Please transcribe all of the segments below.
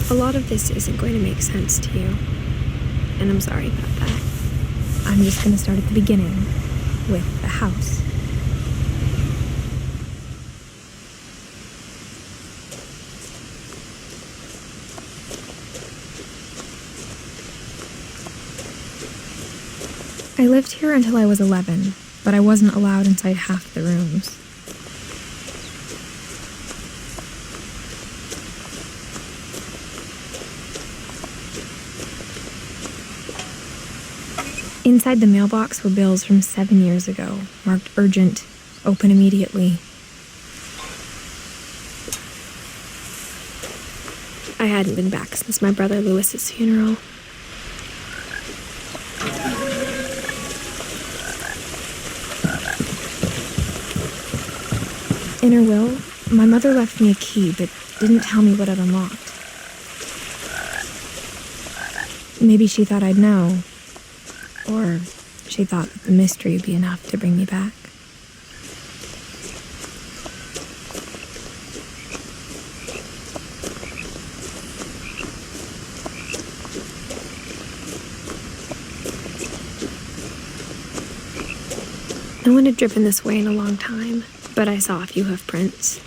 A lot of this isn't going to make sense to you, and I'm sorry about that. I'm just going to start at the beginning, with the house. I lived here until I was 11, but I wasn't allowed inside half the rooms. Inside the mailbox were bills from 7 years ago, marked urgent, open immediately. I hadn't been back since my brother Lewis's funeral. In her will, my mother left me a key, but didn't tell me what it unlocked. Maybe she thought I'd know. Or she thought that the mystery would be enough to bring me back. No one had driven this way in a long time, but I saw a few hoof prints.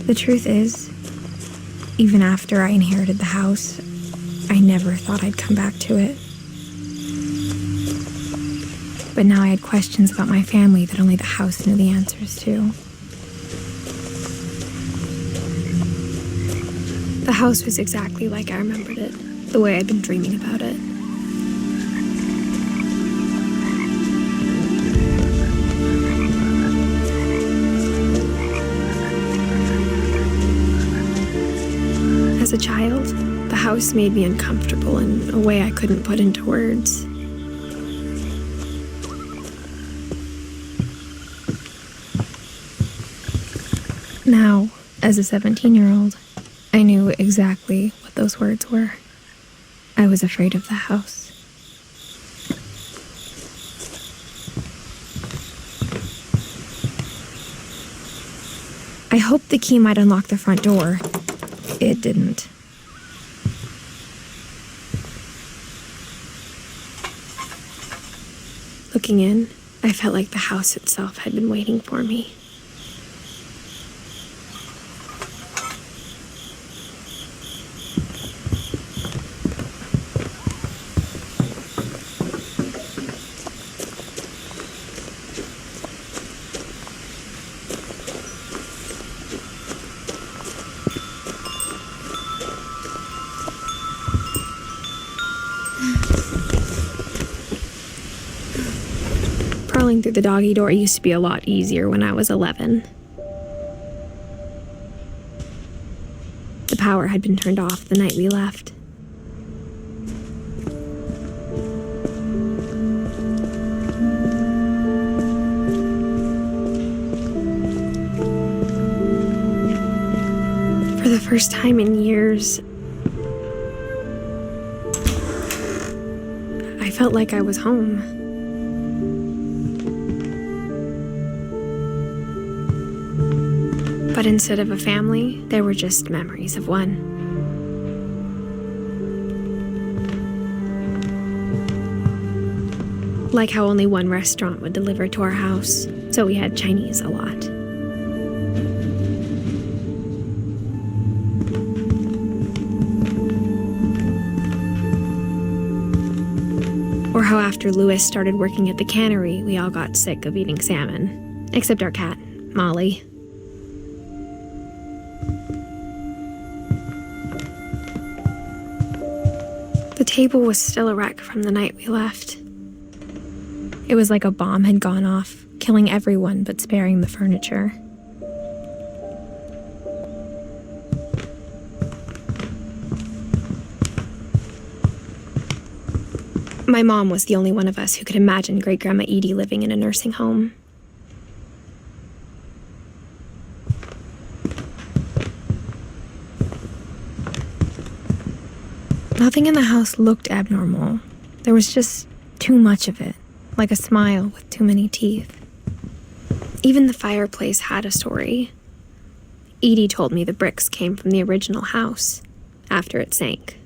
The truth is, even after I inherited the house, I never thought I'd come back to it. But now I had questions about my family that only the house knew the answers to. The house was exactly like I remembered it, the way I'd been dreaming about it. As a child, the house made me uncomfortable in a way I couldn't put into words. Now, as a 17-year-old, I knew exactly what those words were. I was afraid of the house. I hoped the key might unlock the front door. It didn't. Looking in, I felt like the house itself had been waiting for me. Crawling through the doggy door used to be a lot easier when I was 11. The power had been turned off the night we left. For the first time in years, I felt like I was home. But instead of a family, there were just memories of one. Like how only one restaurant would deliver to our house, so we had Chinese a lot. Or Or how after Lewis started working at the cannery, we all got sick of eating salmon. Except our cat, Molly. The table was still a wreck from the night we left. It was like a bomb had gone off, killing everyone but sparing the furniture. My mom was the only one of us who could imagine Great-Grandma Edie living in a nursing home. Nothing in the house looked abnormal. There was just too much of it, like a smile with too many teeth. Even the fireplace had a story. Edie told me the bricks came from the original house, after it sank.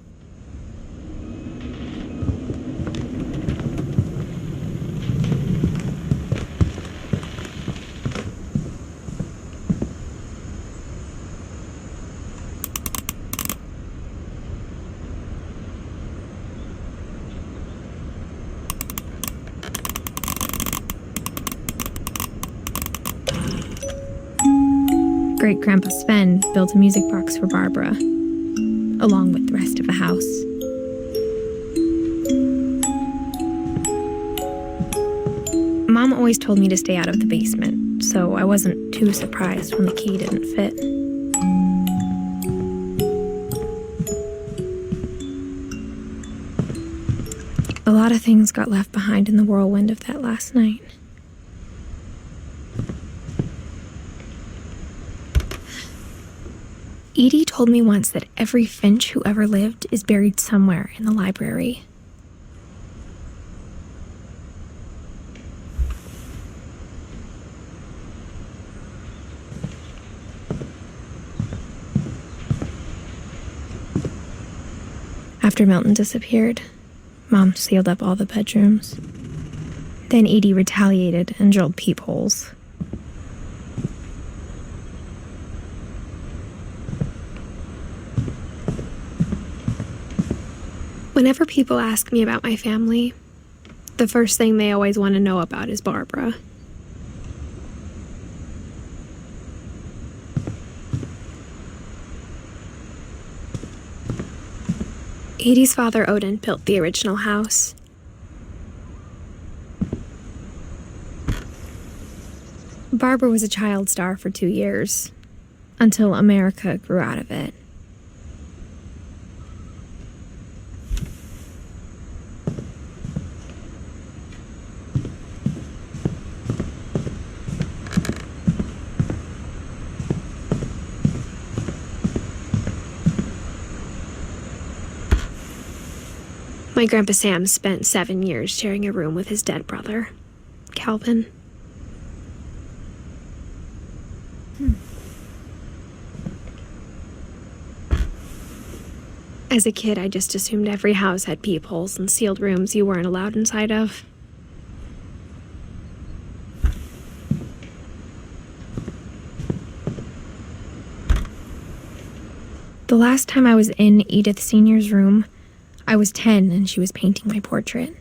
Great-Grandpa Sven built a music box for Barbara, along with the rest of the house. Mom always told me to stay out of the basement, so I wasn't too surprised when the key didn't fit. A lot of things got left behind in the whirlwind of that last night. Edie told me once that every Finch who ever lived is buried somewhere in the library. After Milton disappeared, Mom sealed up all the bedrooms. Then Edie retaliated and drilled peepholes. Whenever people ask me about my family, the first thing they always want to know about is Barbara. Edie's father, Odin, built the original house. Barbara was a child star for 2 years, until America grew out of it. My Grandpa Sam spent 7 years sharing a room with his dead brother, Calvin. As a kid, I just assumed every house had peepholes and sealed rooms you weren't allowed inside of. The last time I was in Edith Sr.'s room, I was 10 and she was painting my portrait.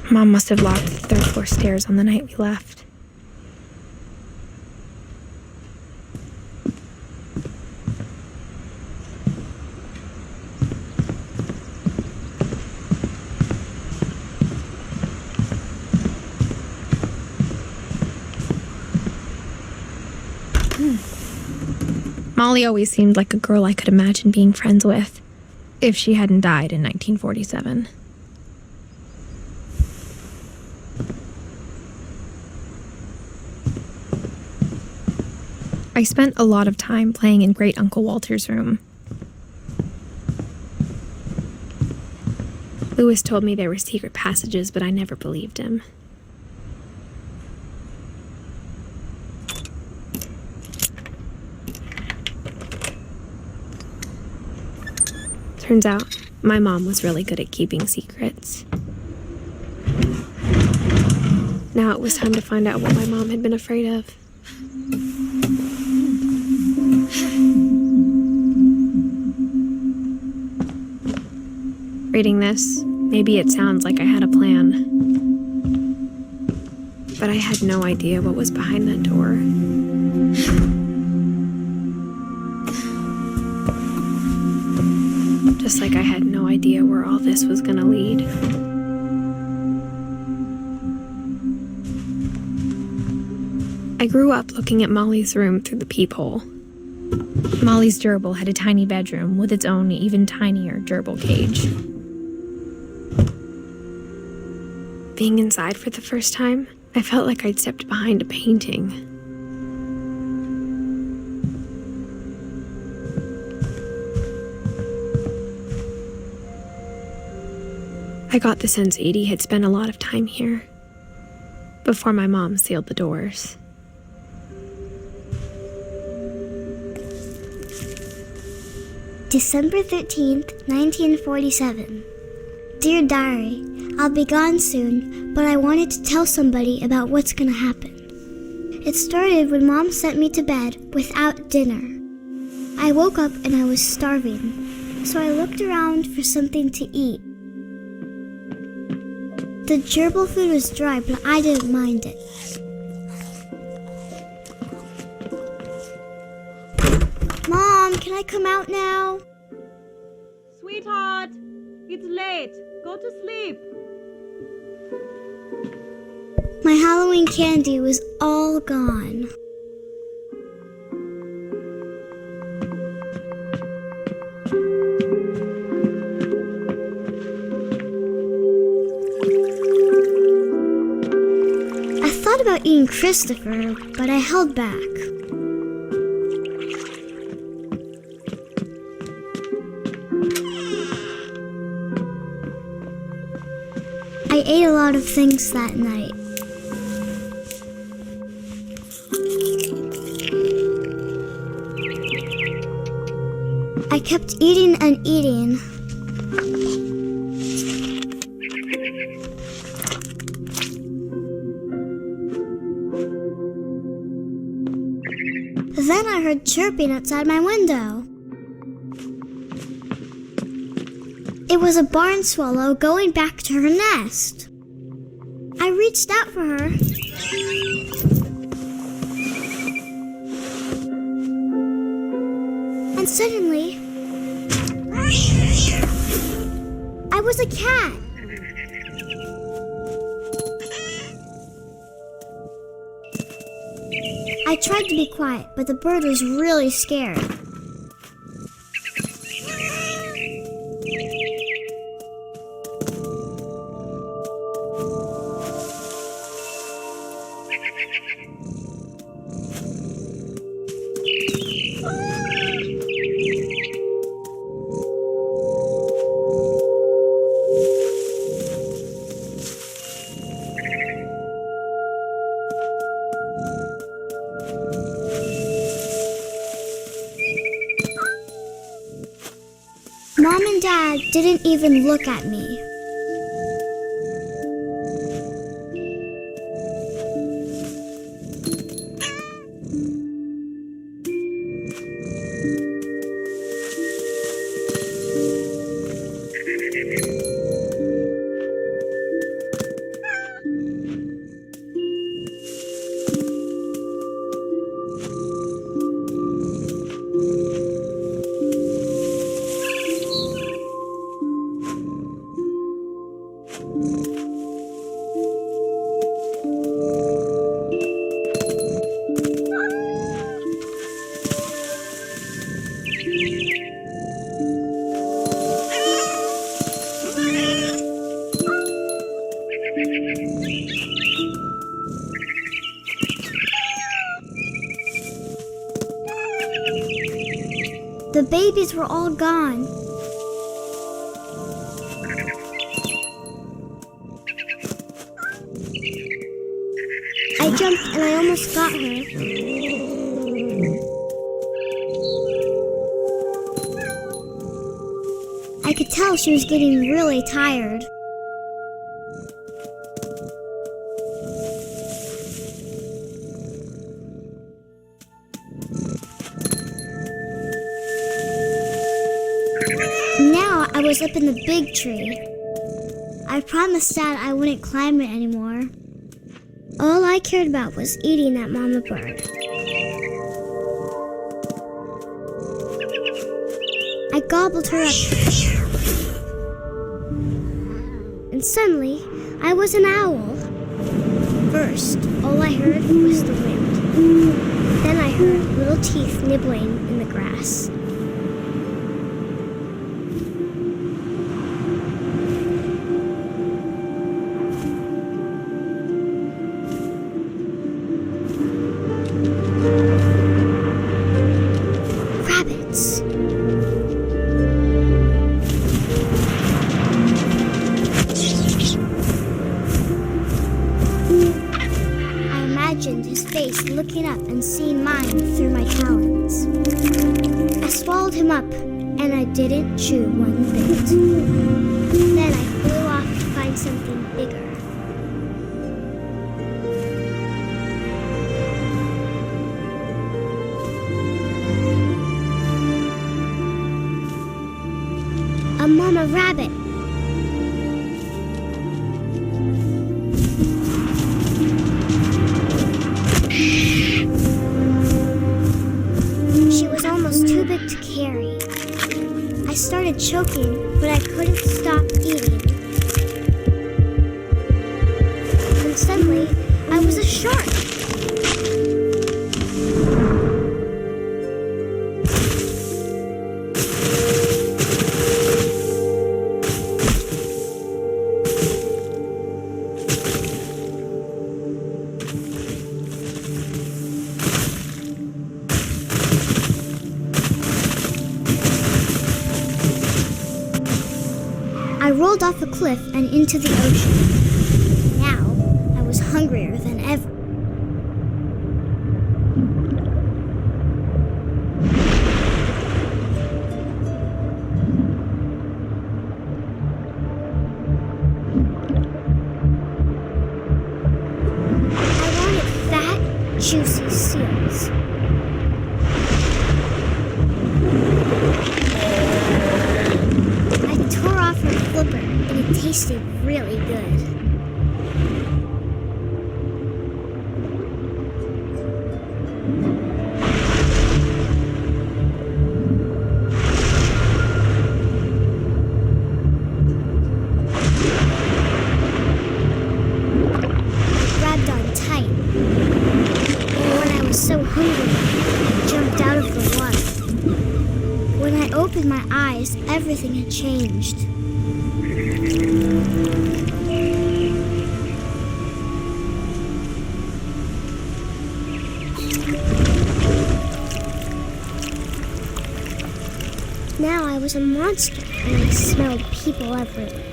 Mom must have locked the third floor stairs on the night we left. Molly always seemed like a girl I could imagine being friends with, if she hadn't died in 1947. I spent a lot of time playing in Great Uncle Walter's room. Lewis told me there were secret passages, but I never believed him. Turns out, My mom was really good at keeping secrets. Now it was time to find out what my mom had been afraid of. Reading this, maybe it sounds like I had a plan. But I had no idea what was behind that door. Just like I had no idea where all this was gonna lead. I grew up looking at Molly's room through the peephole. Molly's gerbil had a tiny bedroom with its own even tinier gerbil cage. Being inside for the first time, I felt like I'd stepped behind a painting. I got the sense Edie had spent a lot of time here, before my mom sealed the doors. December 13th, 1947. Dear Diary, I'll be gone soon, but I wanted to tell somebody about what's gonna happen. It started when Mom sent me to bed without dinner. I woke up and I was starving, so I looked around for something to eat. The gerbil food was dry, but I didn't mind it. Mom, can I come out now? Sweetheart, it's late. Go to sleep. My Halloween candy was all gone. I thought about eating Christopher, but I held back. I ate a lot of things that night. I kept eating and eating. Then I heard chirping outside my window. It was a barn swallow going back to her nest. I reached out for her. And suddenly, I was a cat. I tried to be quiet, but the bird was really scared. Mom and Dad didn't even look at me. The babies were all gone. I jumped and I almost got her. I could tell she was getting really tired. Now I was up in the big tree. I promised Dad I wouldn't climb it anymore. All I cared about was eating that mama bird. I gobbled her up. And suddenly, I was an owl. First, all I heard was the wind. Then I heard little teeth nibbling in the grass. Rabbits. I imagined his face looking up and seeing mine through my talons. I swallowed him up, and I didn't chew one bit. Then I flew off to find something bigger. A mama rabbit. She was almost too big to carry. I started choking, but I couldn't stop eating. And suddenly, I was a shark. I rolled off a cliff and into the ocean. Now, I was hungrier than ever. I wanted fat, juicy seals. I tore off her flipper, and it tasted really good. I grabbed on tight, and when I was so hungry, I jumped out of the water. When I opened my eyes, everything had changed. Now I was a monster, and I smelled people everywhere.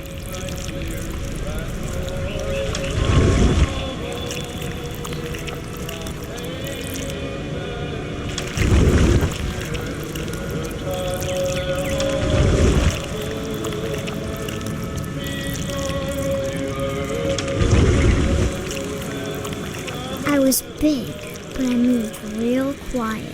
I was big, but I moved real quiet.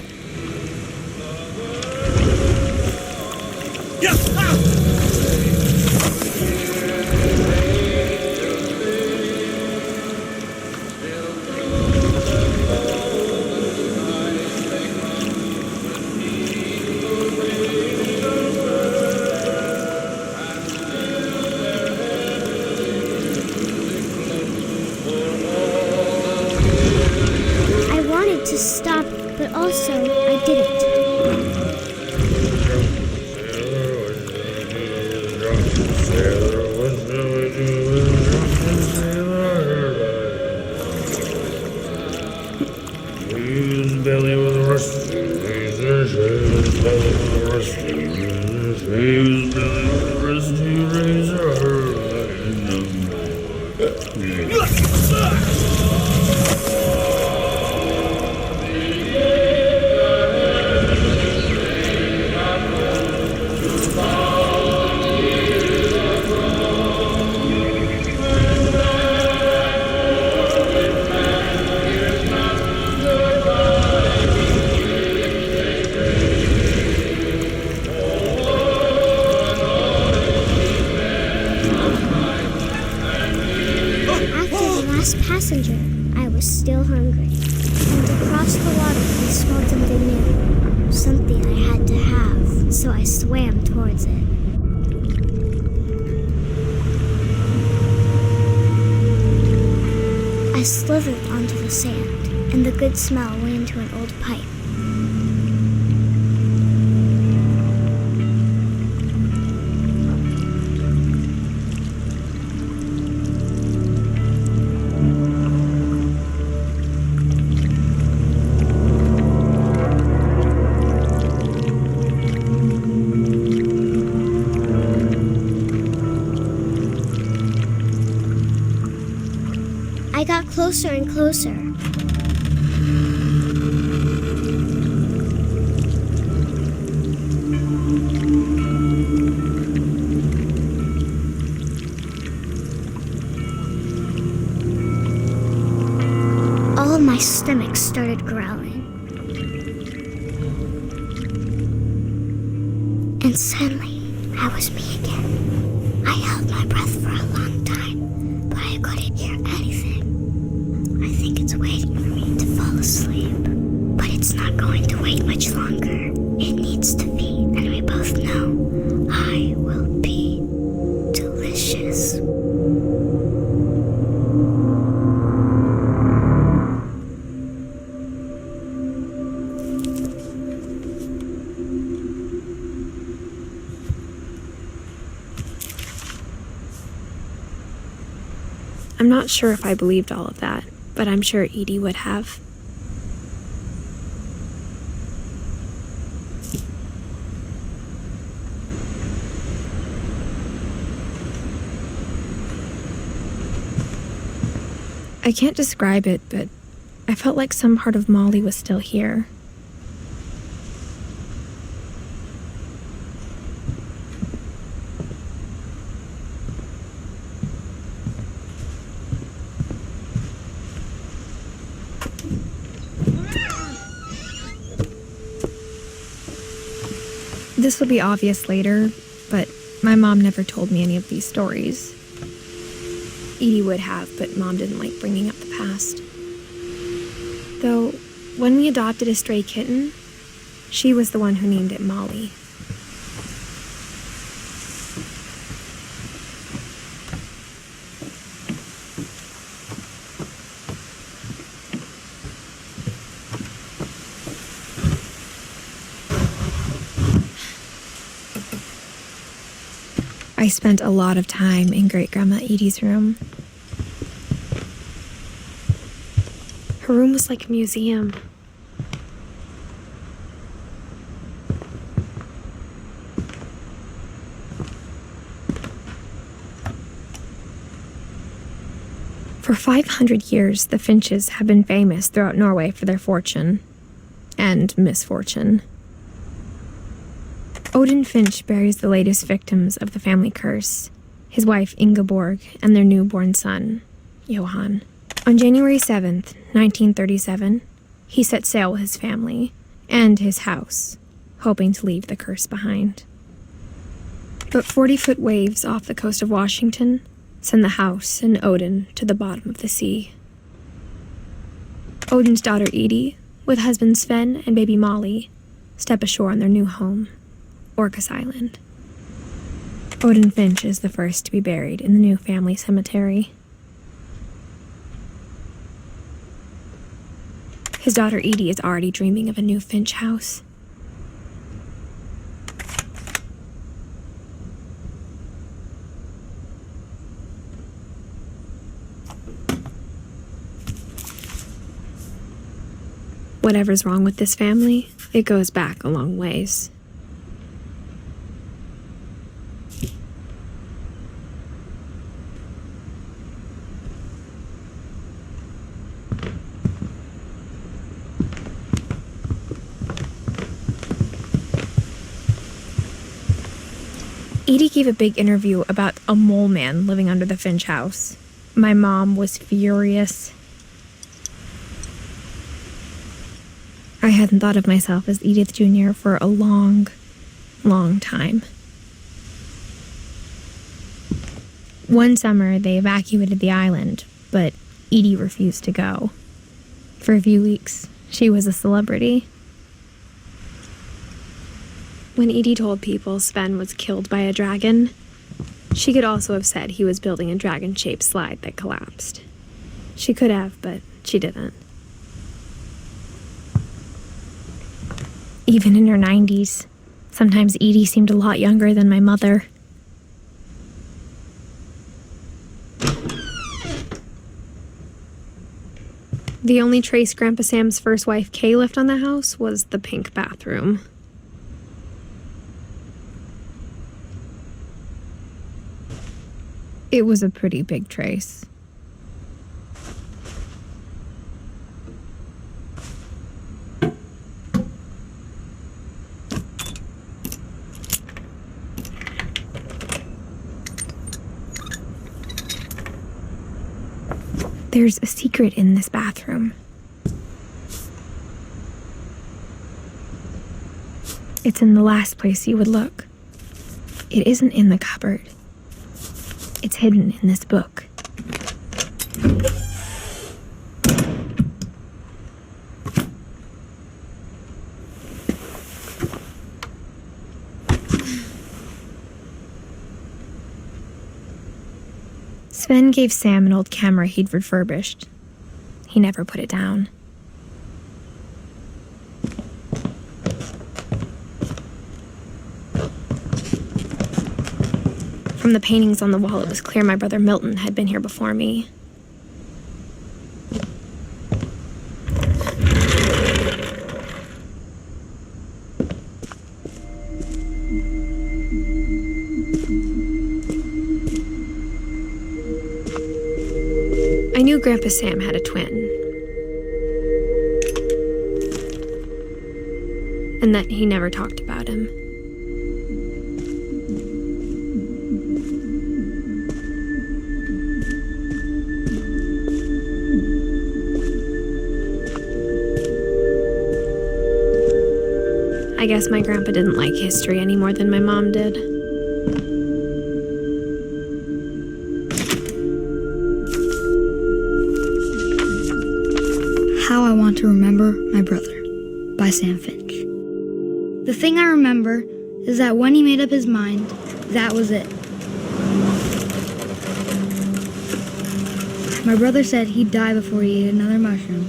I wanted to stop, but also I didn't. passenger, I was still hungry. And across the water, I smelled something new. Something I had to have, so I swam towards it. I slithered onto the sand, and the good smell went into an old pipe. I got closer and closer. All of my stomach started growling. And suddenly, I was me again. I held my breath for a long time, but I couldn't hear anything. I think it's waiting for me to fall asleep. But it's not going to wait much longer. It needs to be, and we both know I will be delicious. I'm not sure if I believed all of that, but I'm sure Edie would have. I can't describe it, but I felt like some part of Molly was still here. This will be obvious later, but my mom never told me any of these stories. Edie would have, but Mom didn't like bringing up the past. Though, when we adopted a stray kitten, she was the one who named it Molly. I spent a lot of time in Great-Grandma Edie's room. Her room was like a museum. For 500 years, the Finches have been famous throughout Norway for their fortune and misfortune. Odin Finch buries the latest victims of the family curse, his wife Ingeborg and their newborn son, Johan. On January 7th, 1937, he set sail with his family and his house, hoping to leave the curse behind. But 40-foot waves off the coast of Washington send the house and Odin to the bottom of the sea. Odin's daughter Edie, with husband Sven and baby Molly, step ashore on their new home, Orcas Island. Odin Finch is the first to be buried in the new family cemetery. His daughter Edie is already dreaming of a new Finch house. Whatever's wrong with this family, it goes back a long ways. Edie gave a big interview about a mole man living under the Finch house. My mom was furious. I hadn't thought of myself as Edith Jr. for a long, long time. One summer, they evacuated the island, but Edie refused to go. For a few weeks, she was a celebrity. When Edie told people Sven was killed by a dragon, she could also have said he was building a dragon-shaped slide that collapsed. She could have, but she didn't. Even in her 90s, sometimes Edie seemed a lot younger than my mother. The only trace Grandpa Sam's first wife, Kay, left on the house was the pink bathroom. It was a pretty big trace. There's a secret in this bathroom. It's in the last place you would look. It isn't in the cupboard. It's hidden in this book. Sven gave Sam an old camera he'd refurbished. He never put it down. From the paintings on the wall, it was clear my brother Milton had been here before me. I knew Grandpa Sam had a twin. And that he never talked about him. I guess my grandpa didn't like history any more than my mom did. How I Want to Remember My Brother by Sam Finch. The thing I remember is that when he made up his mind, that was it. My brother said he'd die before he ate another mushroom,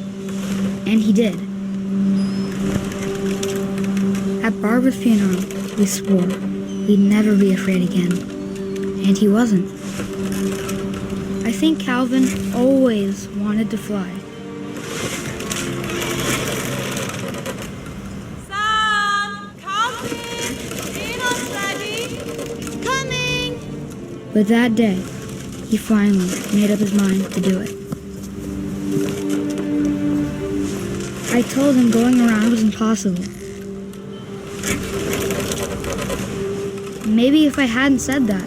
and he did. At Barbara's funeral, we swore we'd never be afraid again, and he wasn't. I think Calvin always wanted to fly. Sam! Calvin! Dinner's ready! Coming! But that day, he finally made up his mind to do it. I told him going around was impossible. Maybe if I hadn't said that.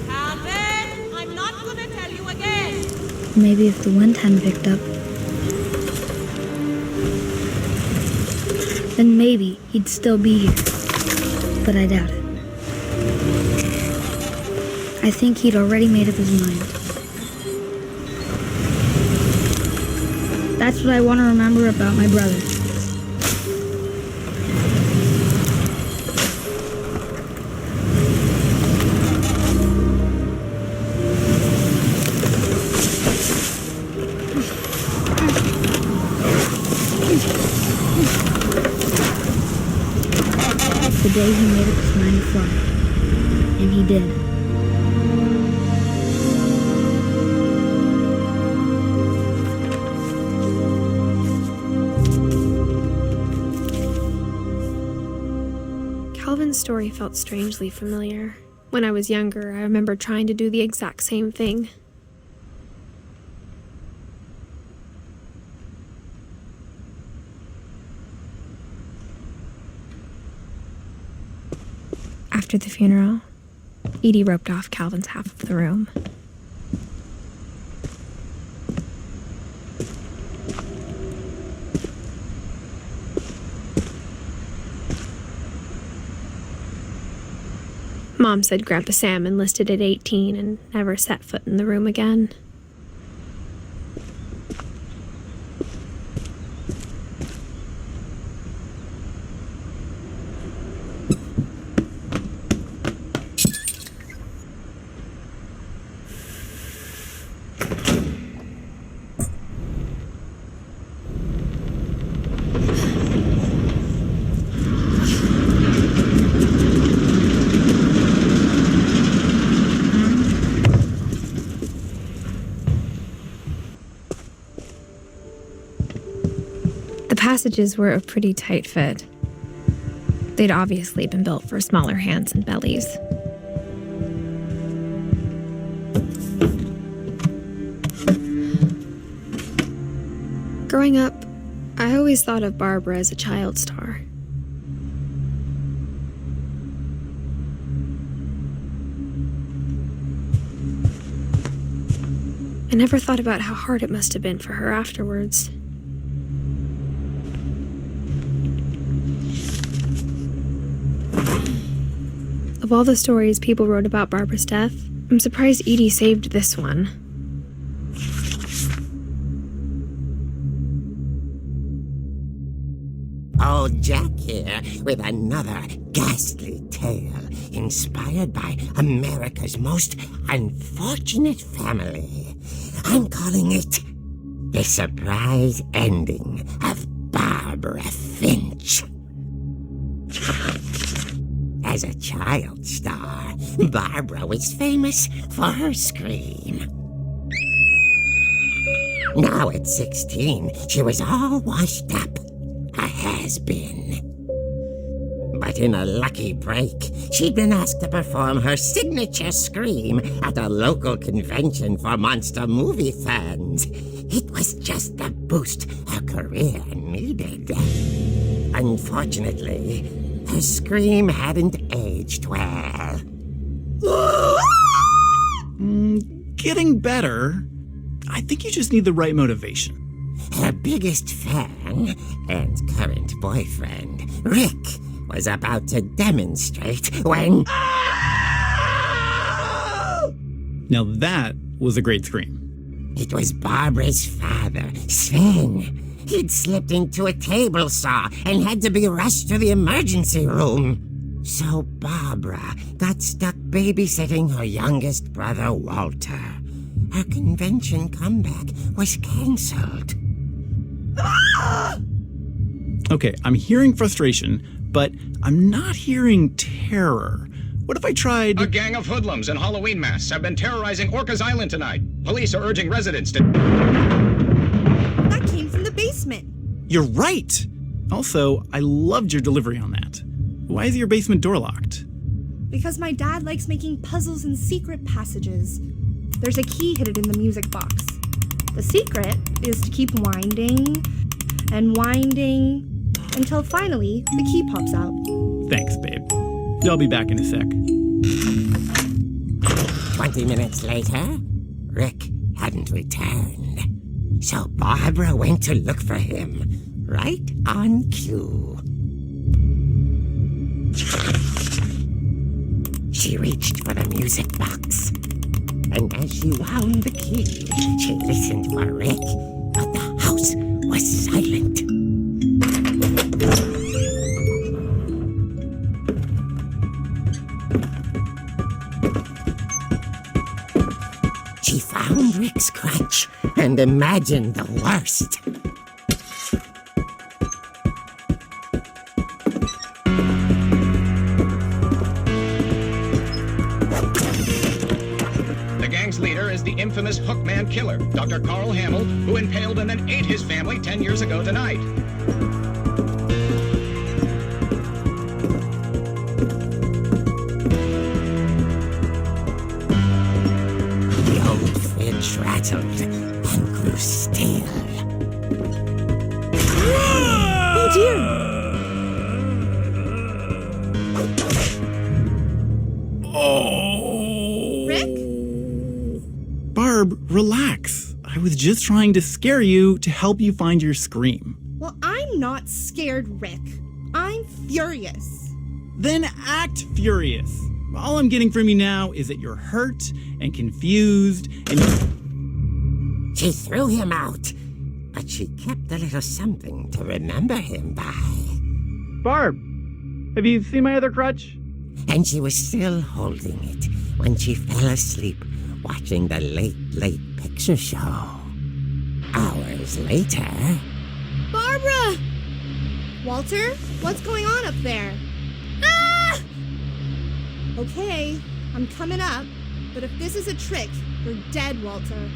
Calvin! I'm not gonna tell you again! Maybe if the wind hadn't picked up. Then maybe he'd still be here. But I doubt it. I think he'd already made up his mind. That's what I want to remember about my brother. The day he made up his mind to fly. And he did. Calvin's story felt strangely familiar. When I was younger, I remember trying to do the exact same thing. After the funeral, Edie roped off Calvin's half of the room. Mom said Grandpa Sam enlisted at 18 and never set foot in the room again. The passages were a pretty tight fit. They'd obviously been built for smaller hands and bellies. Growing up, I always thought of Barbara as a child star. I never thought about how hard it must have been for her afterwards. Of all the stories people wrote about Barbara's death, I'm surprised Edie saved this one. Old Jack here with another ghastly tale inspired by America's most unfortunate family. I'm calling it The Surprise Ending of Barbara Finch. As a child star, Barbara was famous for her scream. Now at 16, she was all washed up, a has-been. But in a lucky break, she'd been asked to perform her signature scream at a local convention for monster movie fans. It was just the boost her career needed. Unfortunately, her scream hadn't aged well. Getting better. I think you just need the right motivation. Her biggest fan and current boyfriend, Rick, was about to demonstrate when... Now that was a great scream. It was Barbara's father, Sven. He'd slipped into a table saw and had to be rushed to the emergency room. So Barbara got stuck babysitting her youngest brother, Walter. Her convention comeback was cancelled. Okay, I'm hearing frustration, but I'm not hearing terror. What if I tried... A gang of hoodlums in Halloween masks have been terrorizing Orcas Island tonight. Police are urging residents to... That came from the basement. You're right! Also, I loved your delivery on that. Why is your basement door locked? Because my dad likes making puzzles and secret passages. There's a key hidden in the music box. The secret is to keep winding and winding until finally the key pops out. Thanks, babe. I'll be back in a sec. 20 minutes later, Rick hadn't returned. So Barbara went to look for him, right on cue. She reached for the music box, and as she wound the key, she listened for Rick, but the house was silent. She found Rick's crutch and imagined the worst. The gang's leader is the infamous Hookman killer, Dr. Carl Hamill, who impaled and then ate his family 10 years ago tonight. The old fridge rattled and grew still. Oh dear! Oh! Rick? Barb, relax. I was just trying to scare you to help you find your scream. Well, I'm not scared, Rick. I'm furious. Then act furious. All I'm getting from you now is that you're hurt and confused and... She threw him out, but she kept a little something to remember him by. Barb, have you seen my other crutch? And she was still holding it when she fell asleep watching the late picture show. Hours later... Barbara! Walter, what's going on up there? Ah! Okay, I'm coming up, but if this is a trick, you're dead, Walter.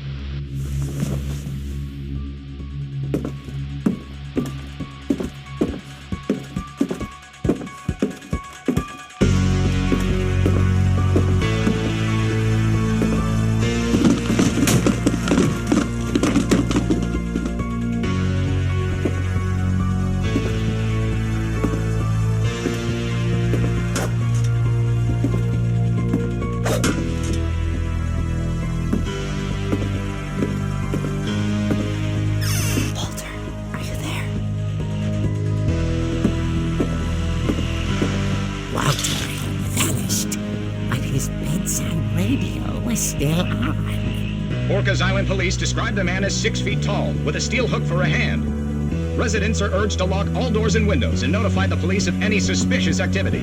Orcas Island police describe the man as 6 feet tall, with a steel hook for a hand. Residents are urged to lock all doors and windows and notify the police of any suspicious activity.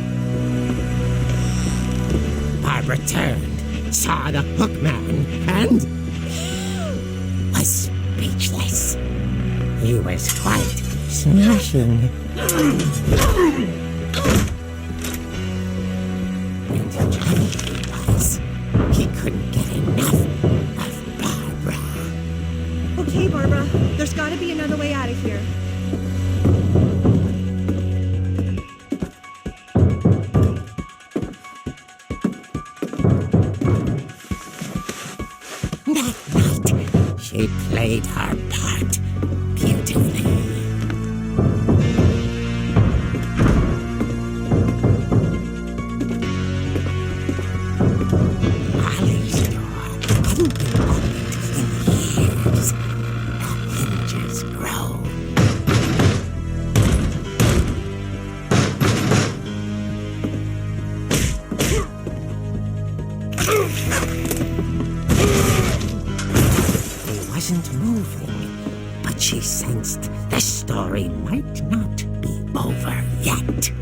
Barbara turned, saw the hook man, and was speechless. He was quite smashing. And troubled he was. He couldn't get enough of Barbara. Okay, Barbara, there's gotta be another way out of here. That night, she played her part beautifully. She sensed the story might not be over yet.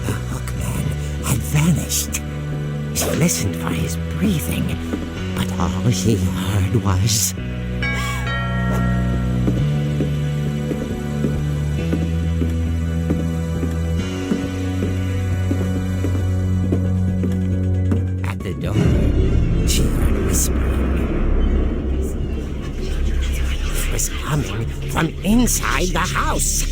The hookman had vanished. She listened for his breathing, but all she heard was... At the door, she heard whispering. It was coming from inside the house.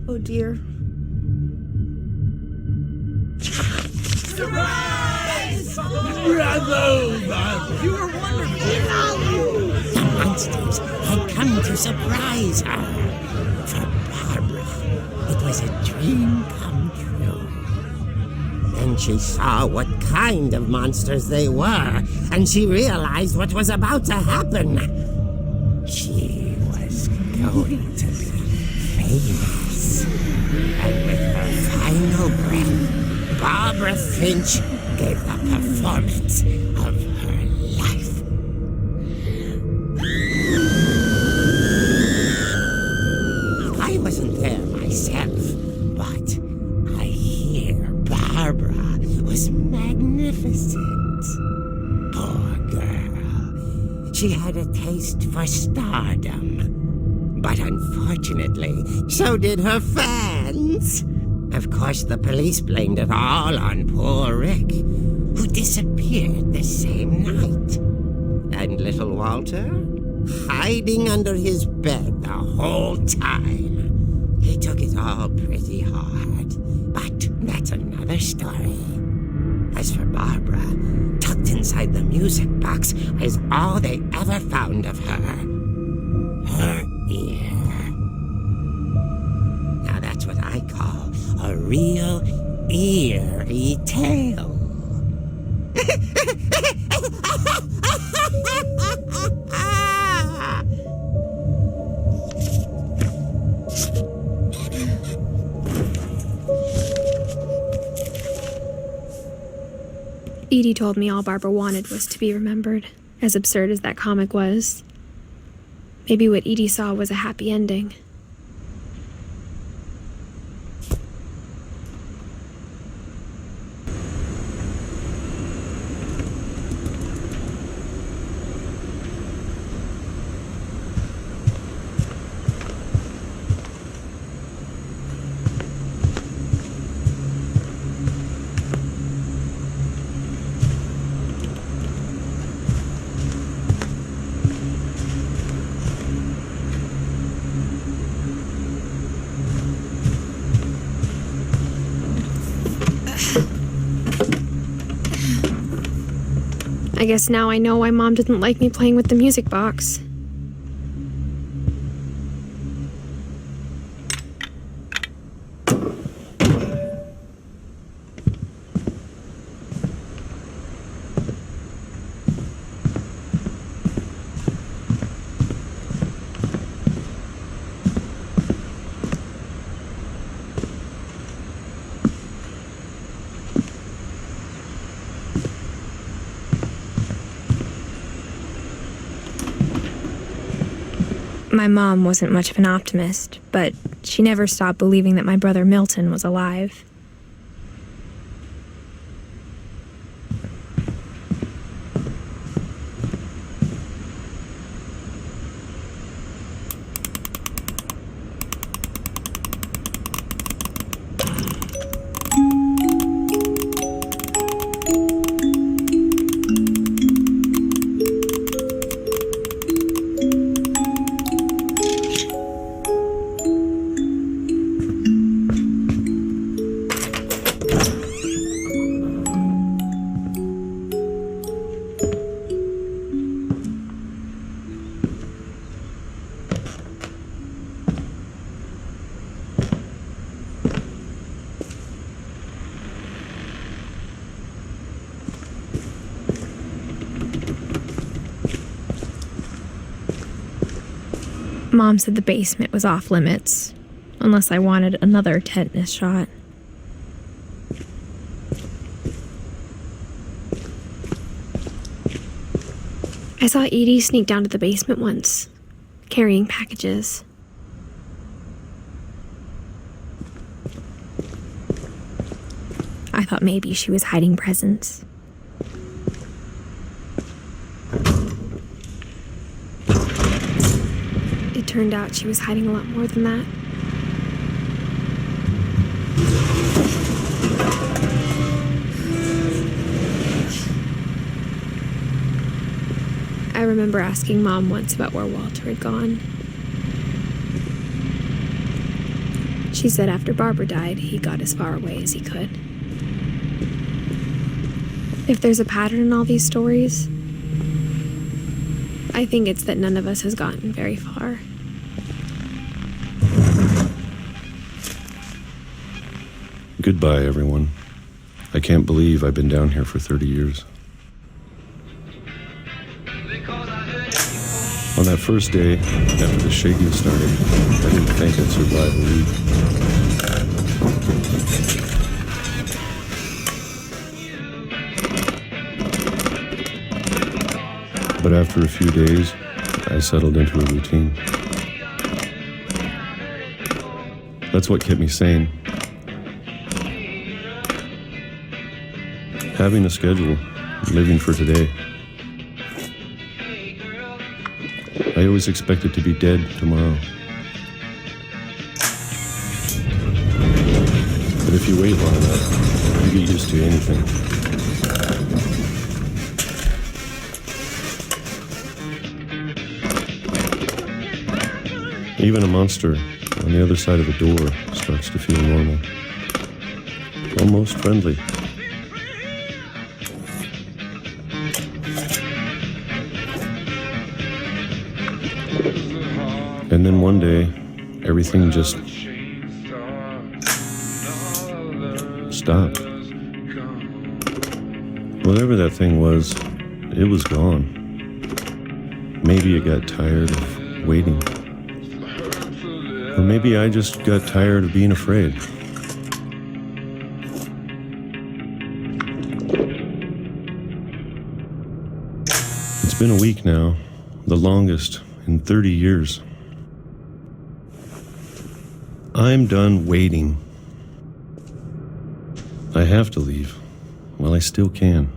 Oh dear. You were wonderful. The monsters had come to surprise her. For Barbara, it was a dream come true. Then she saw what kind of monsters they were, and she realized what was about to happen. She was going to be famous. And with her final breath, Barbara Finch gave the performance of her life. I wasn't there myself, but I hear Barbara was magnificent. Poor girl. She had a taste for stardom. But unfortunately, so did her fans. Of course, the police blamed it all on poor Rick, who disappeared the same night. And little Walter, hiding under his bed the whole time. He took it all pretty hard, but that's another story. As for Barbara, tucked inside the music box is all they ever found of her. Her ear. real eerie tale. Edie told me all Barbara wanted was to be remembered, as absurd as that comic was. Maybe what Edie saw was a happy ending. I guess now I know why Mom didn't like me playing with the music box. My mom wasn't much of an optimist, but she never stopped believing that my brother Milton was alive. Mom said the basement was off limits, unless I wanted another tetanus shot. I saw Edie sneak down to the basement once, carrying packages. I thought maybe she was hiding presents. It turned out she was hiding a lot more than that. I remember asking Mom once about where Walter had gone. She said after Barbara died, he got as far away as he could. If there's a pattern in all these stories, I think it's that none of us has gotten very far. Goodbye, everyone. I can't believe I've been down here for 30 years. On that first day, after the shaking started, I didn't think I'd survive a week. But after a few days, I settled into a routine. That's what kept me sane. Having a schedule, living for today. I always expected to be dead tomorrow. But if you wait long enough, you get used to anything. Even a monster on the other side of a door starts to feel normal. Almost friendly. And then one day, everything just stopped. Whatever that thing was, it was gone. Maybe it got tired of waiting. Or maybe I just got tired of being afraid. It's been a week now, the longest in 30 years. I'm done waiting. I have to leave while I still can.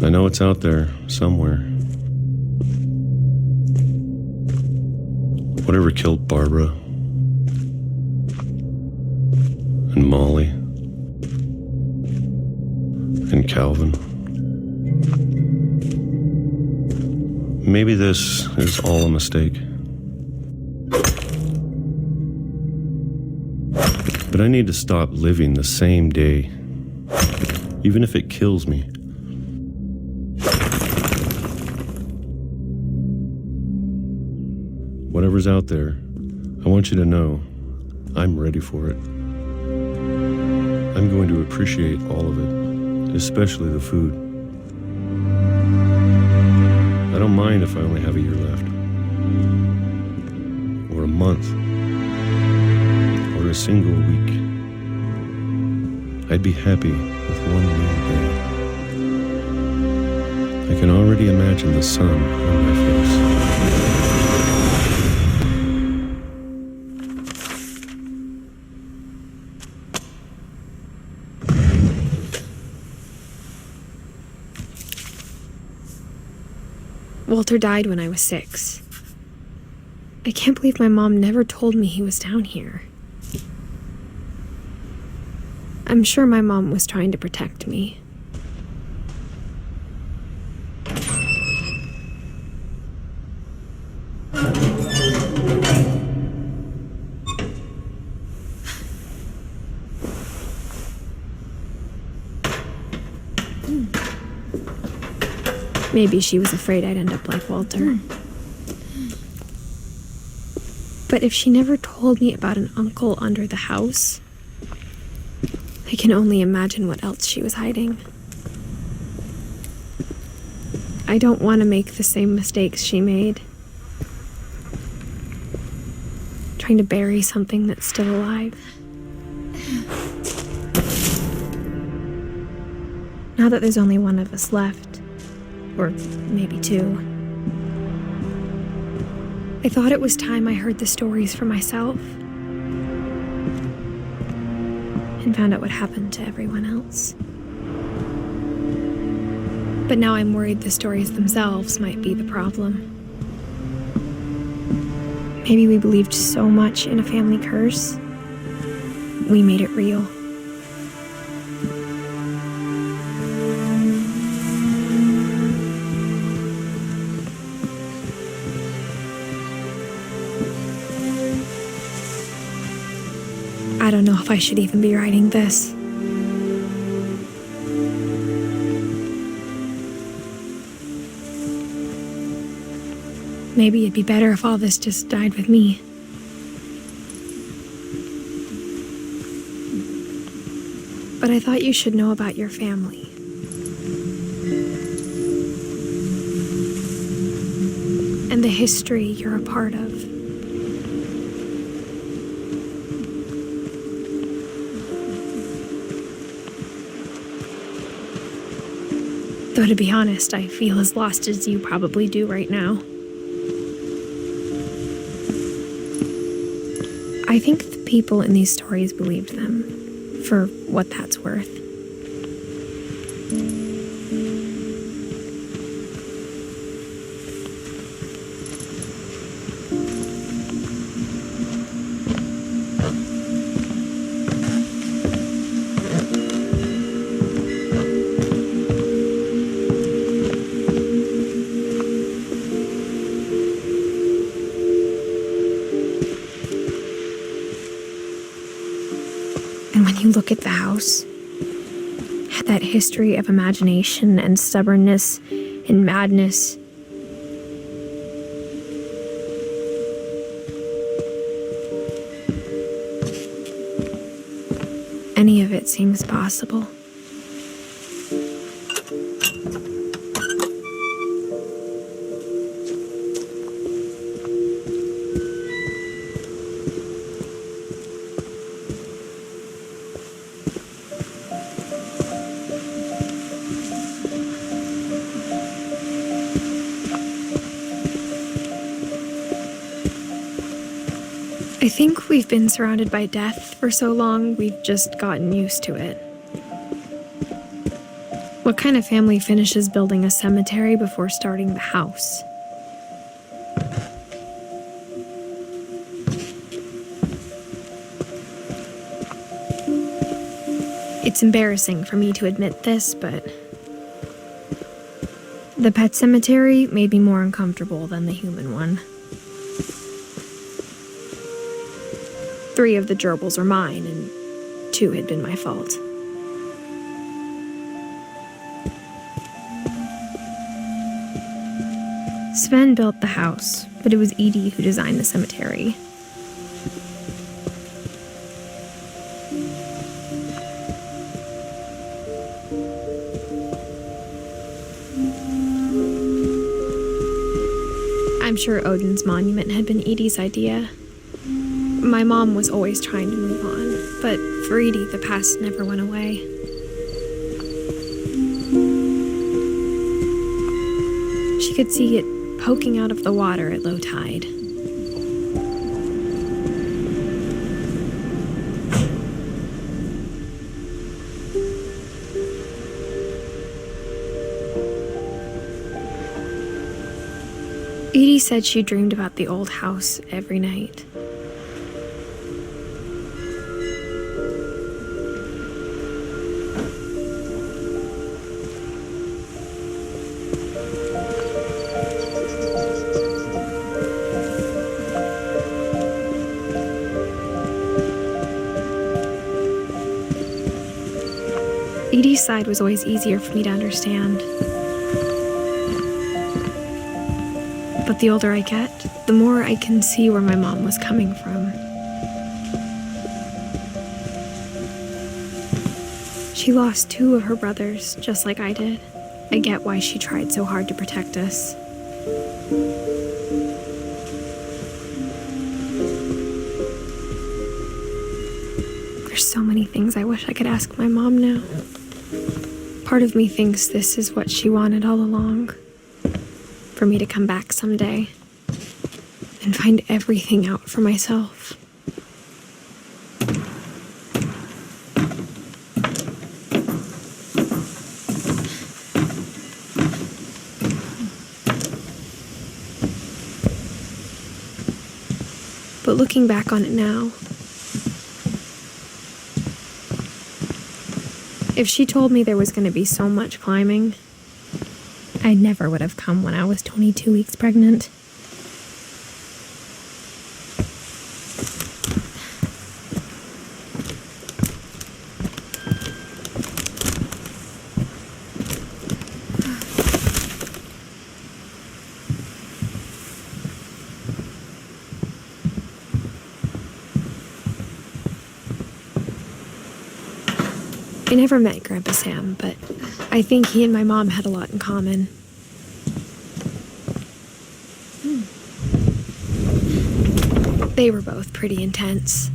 I know it's out there somewhere. Whatever killed Barbara and Molly and Calvin. Maybe this is all a mistake. But I need to stop living the same day, even if it kills me. Whatever's out there, I want you to know I'm ready for it. I'm going to appreciate all of it, especially the food. I don't mind if I only have a year left, or a month, or a single week. I'd be happy with one new day. I can already imagine the sun on my face. Walter died when I was 6. I can't believe my mom never told me he was down here. I'm sure my mom was trying to protect me. Maybe she was afraid I'd end up like Walter. But if she never told me about an uncle under the house, I can only imagine what else she was hiding. I don't want to make the same mistakes she made. Trying to bury something that's still alive. Now that there's only one of us left, or maybe 2, I thought it was time I heard the stories for myself and found out what happened to everyone else. But now I'm worried the stories themselves might be the problem. Maybe we believed so much in a family curse, we made it real. I don't know if I should even be writing this. Maybe it'd be better if all this just died with me. But I thought you should know about your family. And the history you're a part of. Though to be honest, I feel as lost as you probably do right now. I think the people in these stories believed them, for what that's worth. you look at the house, had that history of imagination and stubbornness and madness. Any of it seems possible. I think we've been surrounded by death for so long, we've just gotten used to it. What kind of family finishes building a cemetery before starting the house? It's embarrassing for me to admit this, but the pet cemetery made me more uncomfortable than the human one. 3 of the gerbils are mine, and 2 had been my fault. Sven built the house, but it was Edie who designed the cemetery. I'm sure Odin's monument had been Edie's idea. My mom was always trying to move on, but for Edie, the past never went away. She could see it poking out of the water at low tide. Edie said she dreamed about the old house every night. Edie's side was always easier for me to understand. But the older I get, the more I can see where my mom was coming from. She lost 2 of her brothers, just like I did. I get why she tried so hard to protect us. There's so many things I wish I could ask my mom now. Part of me thinks this is what she wanted all along. For me to come back someday and find everything out for myself. But looking back on it now, if she told me there was going to be so much climbing, I never would have come when I was 22 weeks pregnant. I never met Grandpa Sam, but I think he and my mom had a lot in common. They were both pretty intense.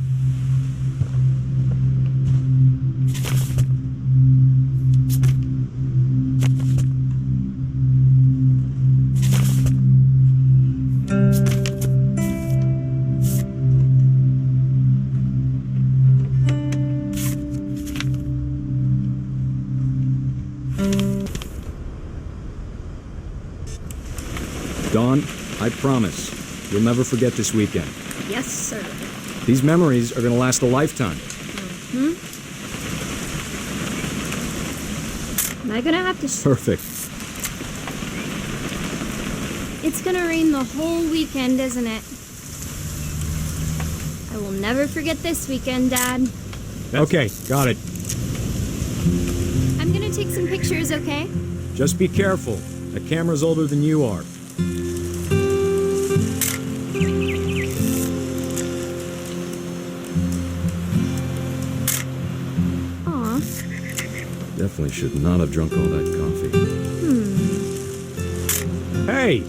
Dawn, I promise, you'll never forget this weekend. Yes, sir. These memories are going to last a lifetime. Am I gonna have to... Perfect. It's gonna rain the whole weekend, isn't it? I will never forget this weekend, Dad. Okay, got it. I'm gonna take some pictures, okay? Just be careful. That camera's older than you are. Aw. Definitely should not have drunk all that coffee. Hey!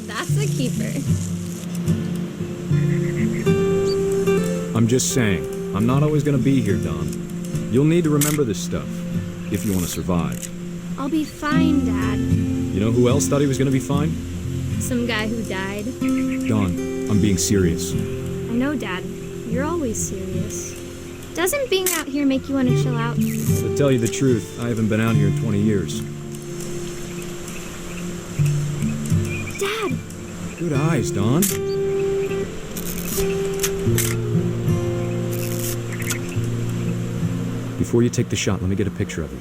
That's a keeper. I'm just saying, I'm not always gonna be here, Don. You'll need to remember this stuff, if you want to survive. I'll be fine, Dad. You know who else thought he was gonna be fine? Some guy who died. Don, I'm being serious. I know, Dad. You're always serious. Doesn't being out here make you want to chill out? To tell you the truth, I haven't been out here in 20 years. Dad! Good eyes, Don. Before you take the shot, let me get a picture of you.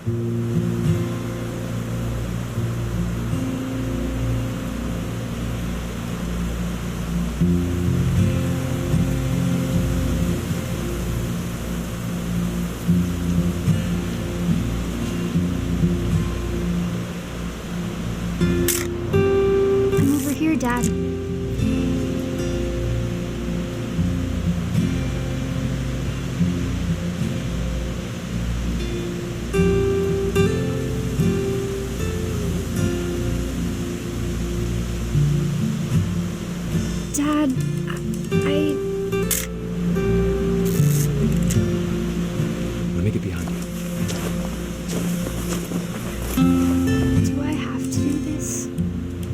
I'm over here, Dad. Dad, Let me get behind you. do I have to do this?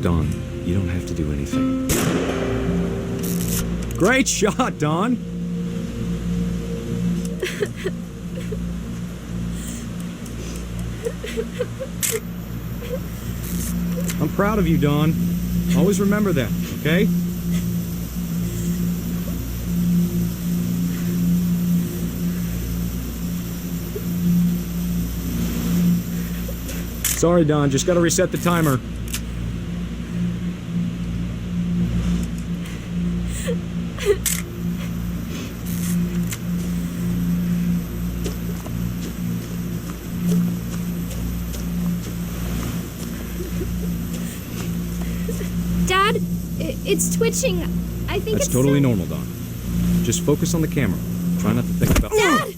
Don, you don't have to do anything. Great shot, Don! I'm proud of you, Don. Always remember that, okay? Sorry, Don. Just gotta reset the timer. Dad, it's twitching. I think That's it's totally normal, Don. Just focus on the camera. Try not to think about... Dad!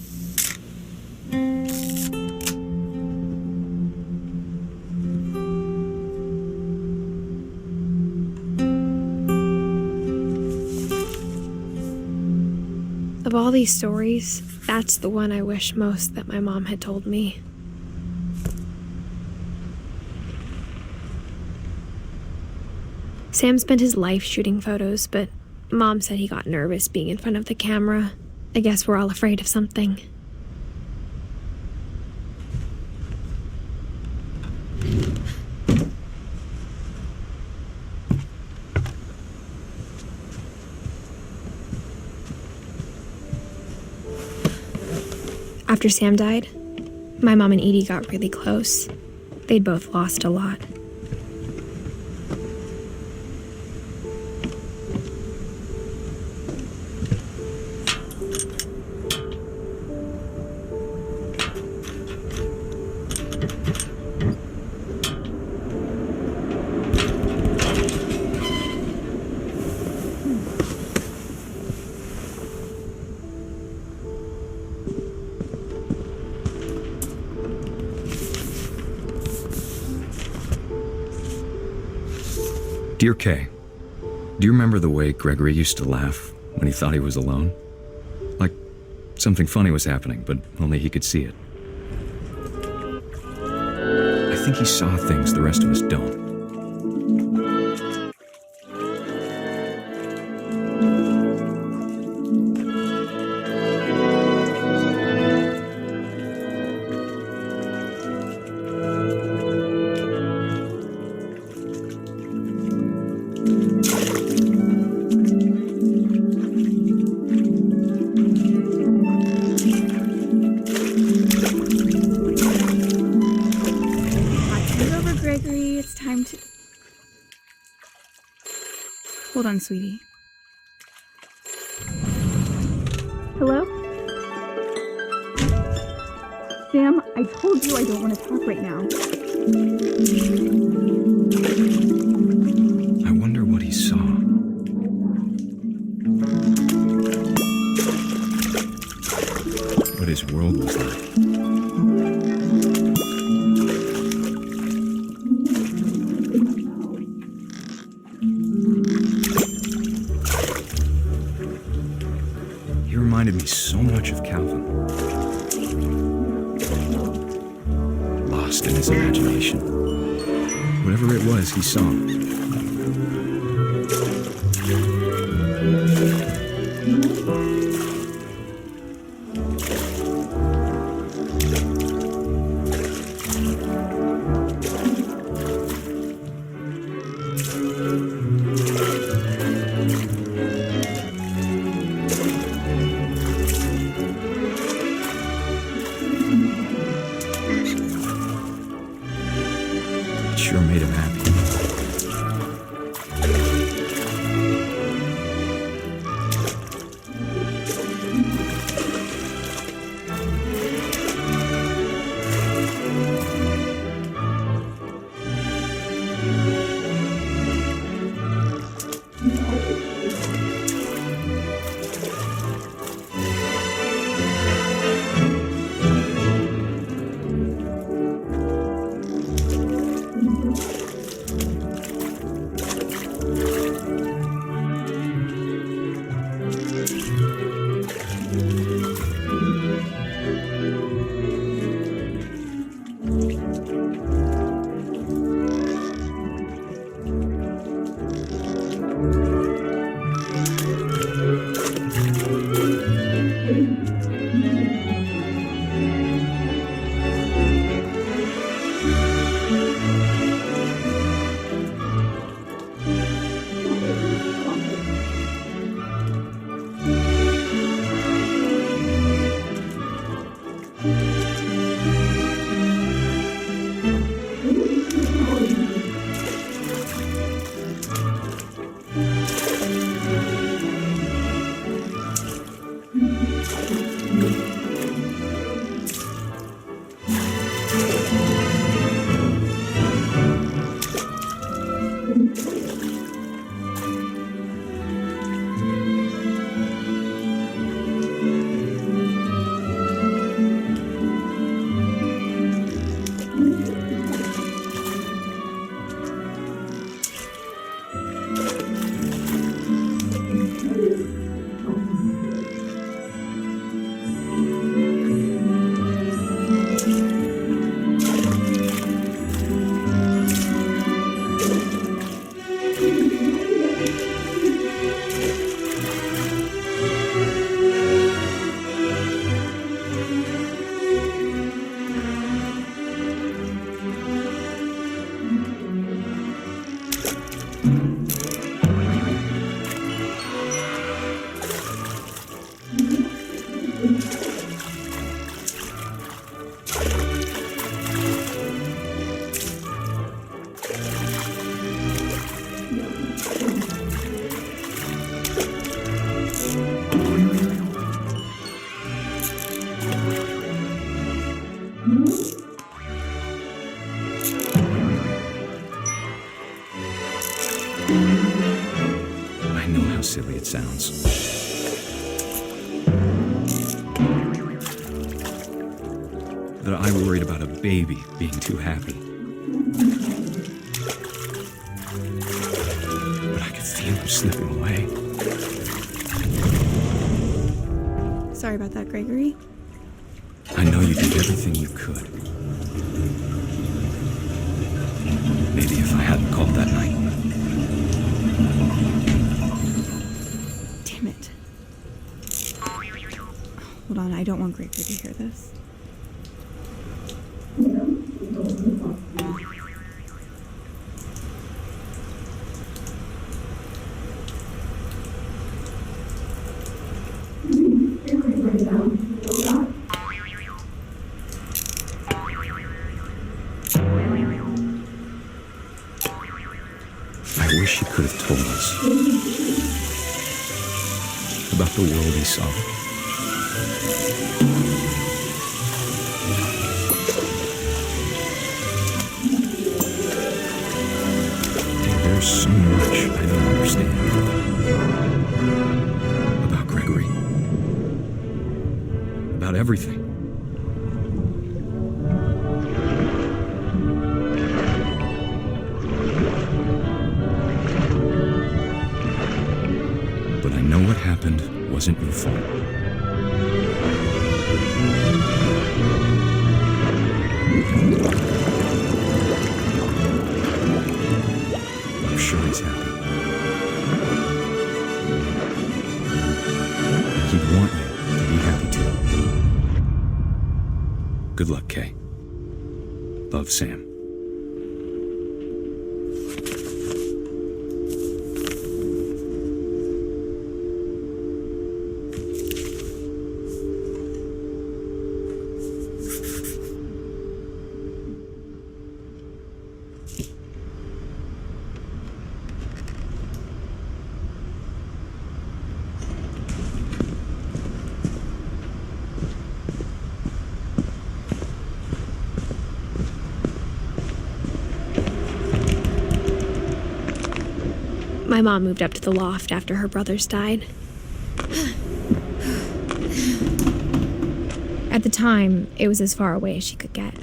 Of all these stories, that's the one I wish most that my mom had told me. Sam spent his life shooting photos, but Mom said he got nervous being in front of the camera. I guess we're all afraid of something. After Sam died, my mom and Edie got really close. They'd both lost a lot. Dear Kay, do you remember the way Gregory used to laugh when he thought he was alone? Like something funny was happening, but only he could see it. I think he saw things the rest of us don't. Hold on, sweetie. Hello? Sam, I told you I don't want to talk right now. I wonder what he saw. What his world was like. He reminded me so much of Calvin. Lost in his imagination. Whatever it was he saw. It sure made him happy. I know how silly it sounds. That I worried about a baby being too happy. But I could feel him slipping away. Sorry about that, Gregory. I know you did everything you could. Maybe if I hadn't called that night. Damn it. Hold on, I don't want Gregory to hear this. I wish he could have told us about the world he saw. understand. About Gregory. About everything. But I know what happened wasn't your fault. I'm sure he's happy. He'd want you to be happy too. Good luck, Kay. Love, Sam. My mom moved up to the loft after her brothers died. At the time, it was as far away as she could get.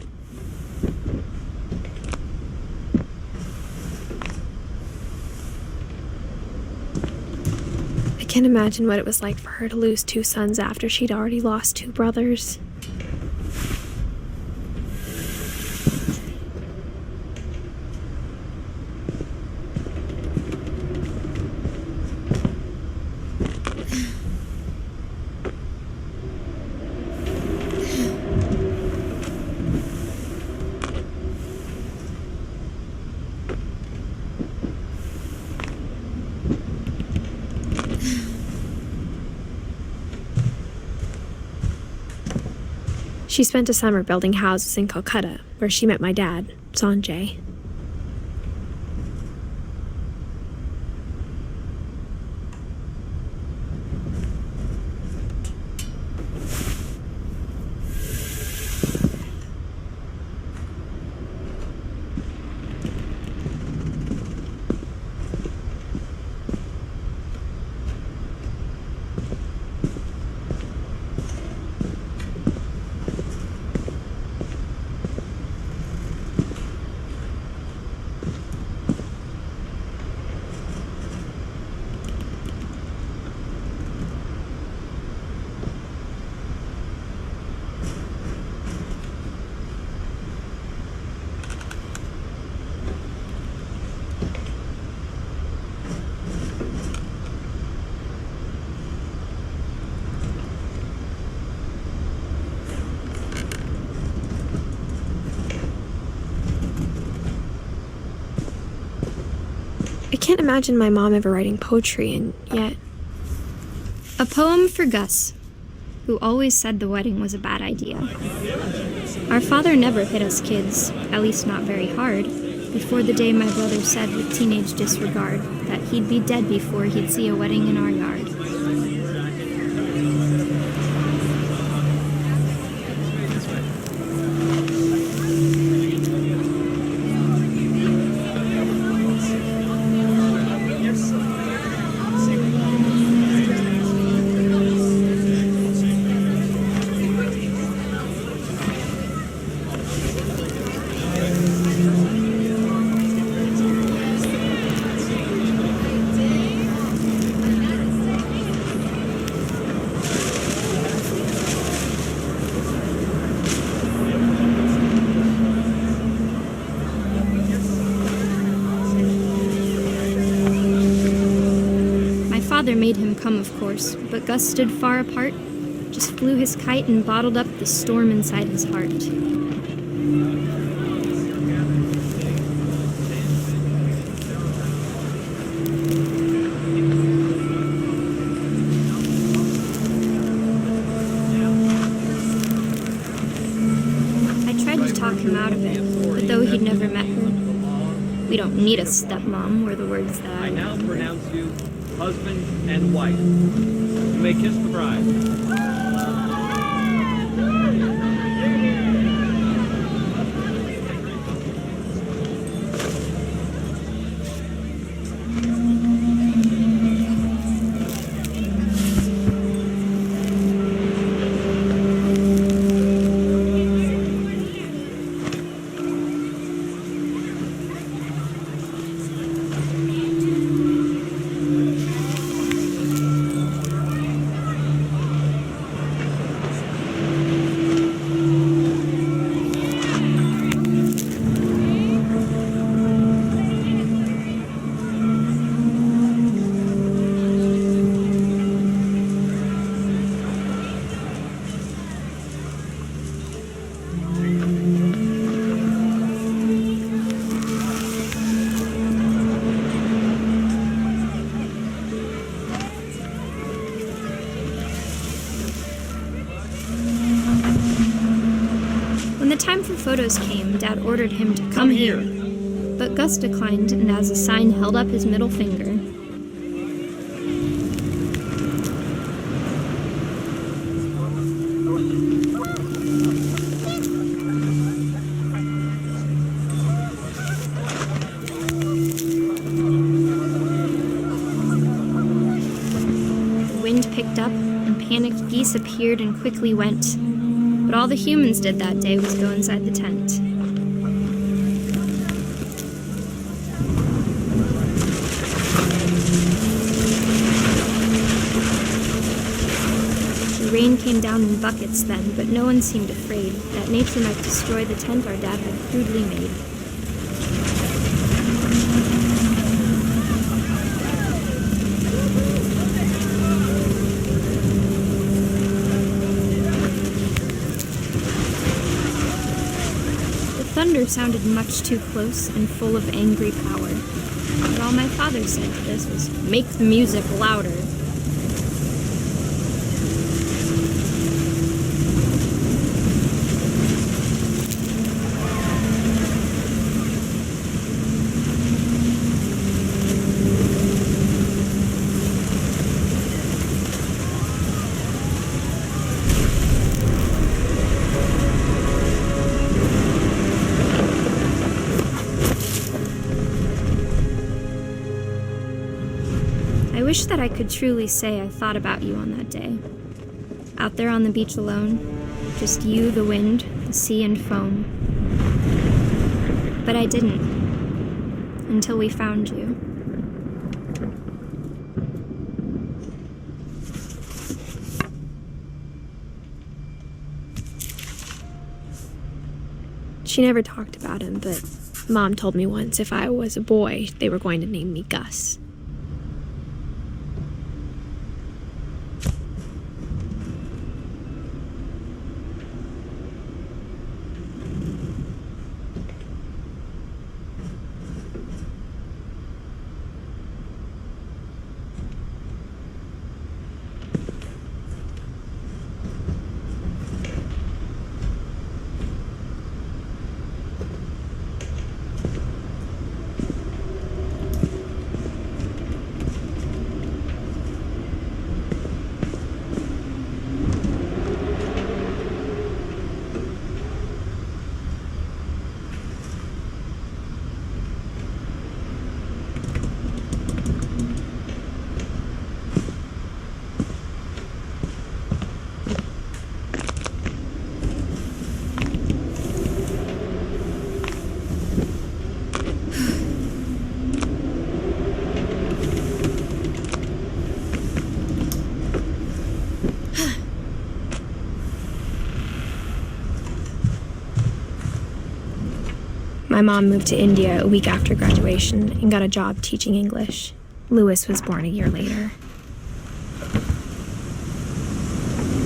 I can't imagine what it was like for her to lose 2 sons after she'd already lost 2 brothers. She spent a summer building houses in Calcutta, where she met my dad, Sanjay. I can't imagine my mom ever writing poetry, and yet... A poem for Gus, who always said the wedding was a bad idea. Our father never hit us kids, at least not very hard, before the day my brother said with teenage disregard that he'd be dead before he'd see a wedding in our yard. Father made him come, of course, but Gus stood far apart, just flew his kite and bottled up the storm inside his heart. I tried to talk him out of it, but though he'd never met her, "We don't need a stepmom," were the words that I now pronounce you husband and wife. You may kiss the bride. photos came, Dad ordered him to come here. But Gus declined, and as a sign held up his middle finger. The wind picked up, and panicked geese appeared and quickly went. But all the humans did that day was go inside the tent. The rain came down in buckets then, but no one seemed afraid that nature might destroy the tent our dad had crudely made. The thunder sounded much too close and full of angry power. But all my father said to this was, "Make the music louder." I wish that I could truly say I thought about you on that day. Out there on the beach alone, just you, the wind, the sea, and foam. But I didn't, until we found you. She never talked about him, but Mom told me once if I was a boy, they were going to name me Gus. My mom moved to India a week after graduation and got a job teaching English. Lewis was born a year later.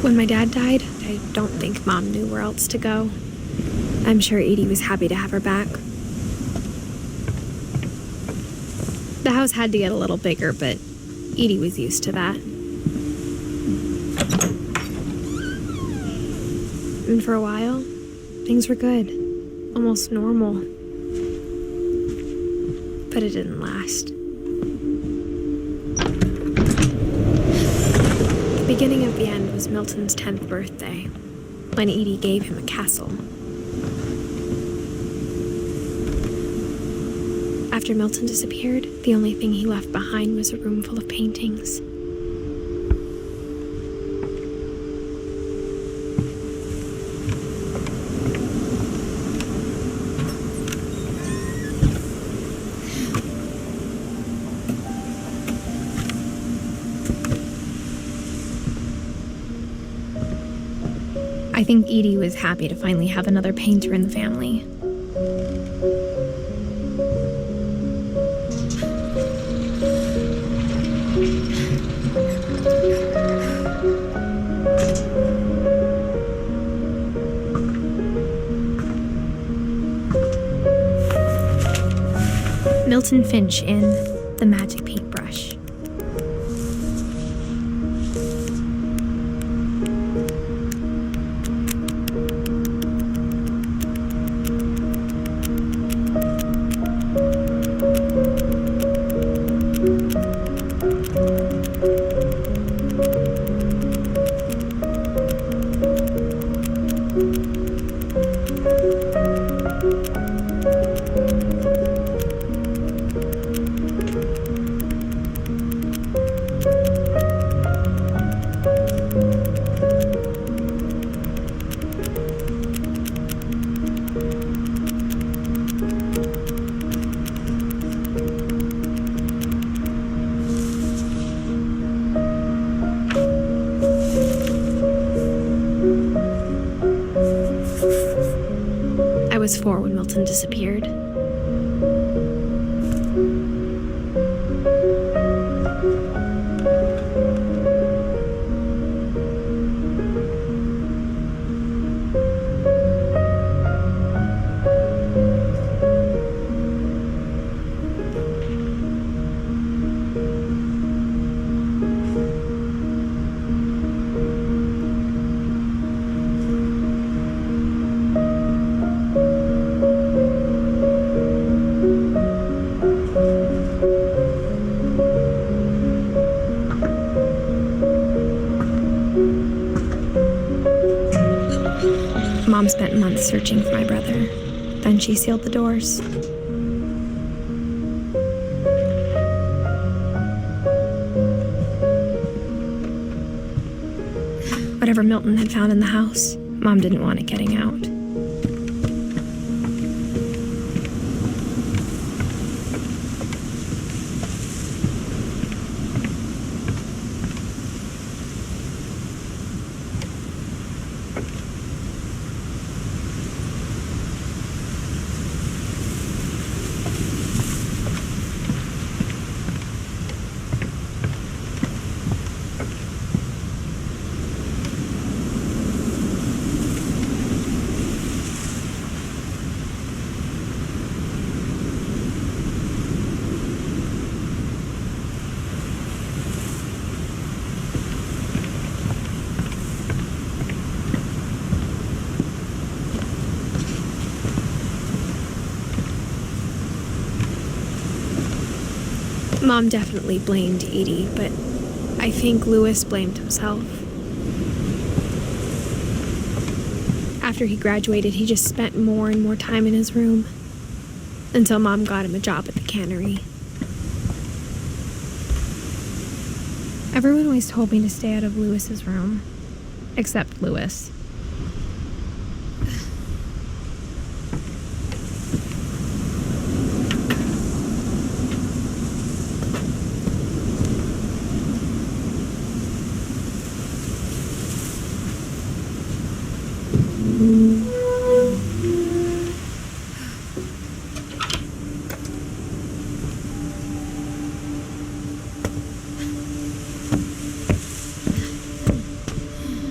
When my dad died, I don't think Mom knew where else to go. I'm sure Edie was happy to have her back. The house had to get a little bigger, but Edie was used to that. And for a while, things were good, almost normal. But it didn't last. The beginning of the end was Milton's 10th birthday, when Edie gave him a castle. After Milton disappeared, the only thing he left behind was a room full of paintings. I think Edie was happy to finally have another painter in the family. Milton Finch in The Magic Paintbrush. before when Milton disappeared. Mom spent months searching for my brother. Then she sealed the doors. Whatever Milton had found in the house, Mom didn't want it getting out. Mom definitely blamed Edie, but I think Louis blamed himself. After he graduated, he just spent more and more time in his room, until Mom got him a job at the cannery. Everyone always told me to stay out of Louis's room, except Louis.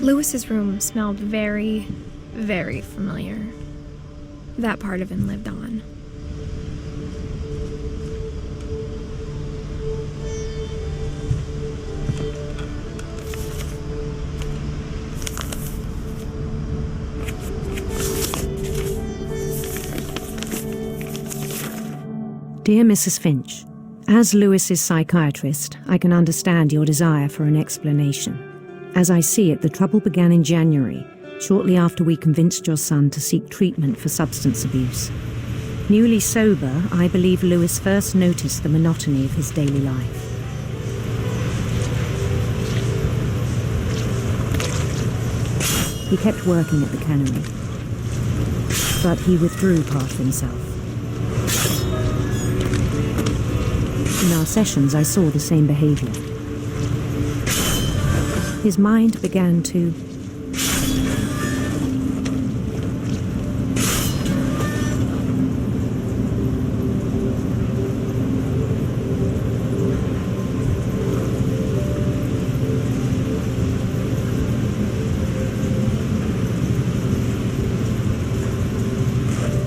Louis's room smelled very, very familiar. That part of him lived on. Dear Mrs. Finch, as Louis's psychiatrist, I can understand your desire for an explanation. As I see it, the trouble began in January, shortly after we convinced your son to seek treatment for substance abuse. Newly sober, I believe Louis first noticed the monotony of his daily life. He kept working at the cannery, but he withdrew part of himself. In our sessions, I saw the same behavior. His mind began to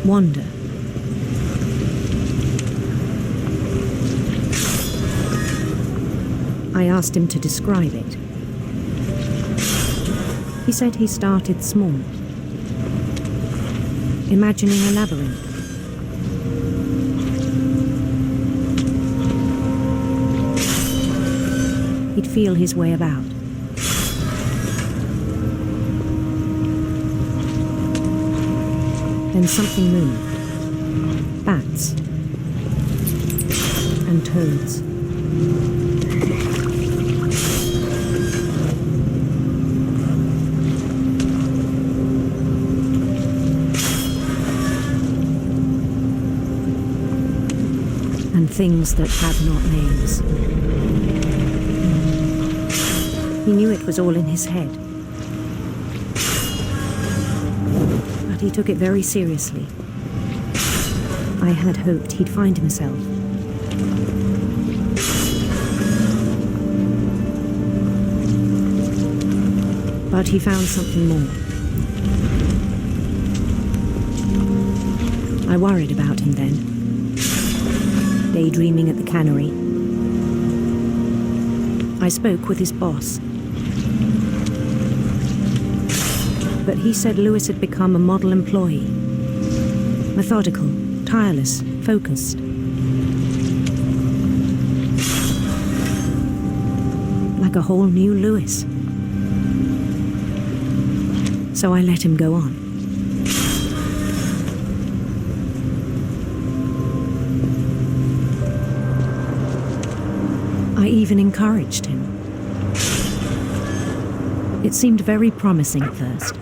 wander. I asked him to describe it. He said he started small, imagining a labyrinth. He'd feel his way about. Then something moved. Bats and toads. And things that had not names. He knew it was all in his head. But he took it very seriously. I had hoped he'd find himself. But he found something more. I worried about him then, daydreaming at the cannery. I spoke with his boss. But he said Lewis had become a model employee. Methodical, tireless, focused. Like a whole new Lewis. So I let him go on. I even encouraged him. It seemed very promising at first.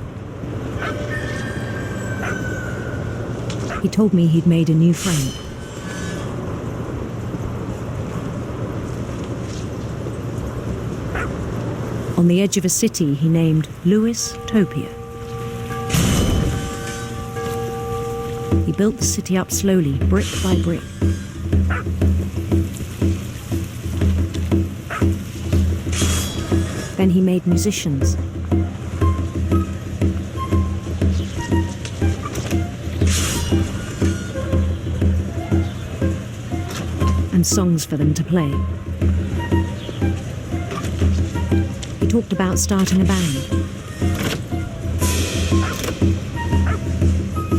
He told me he'd made a new friend. On the edge of a city he named Lewis Topia. He built the city up slowly, brick by brick. Then he made musicians. And songs for them to play. He talked about starting a band.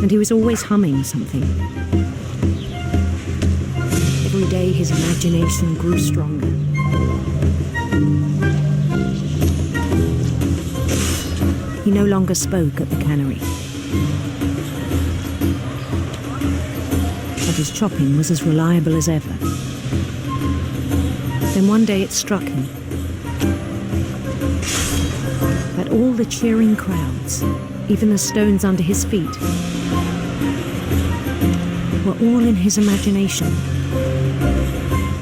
And he was always humming something. Every day his imagination grew stronger. He no longer spoke at the cannery. But his chopping was as reliable as ever. Then one day it struck him that all the cheering crowds, even the stones under his feet, were all in his imagination,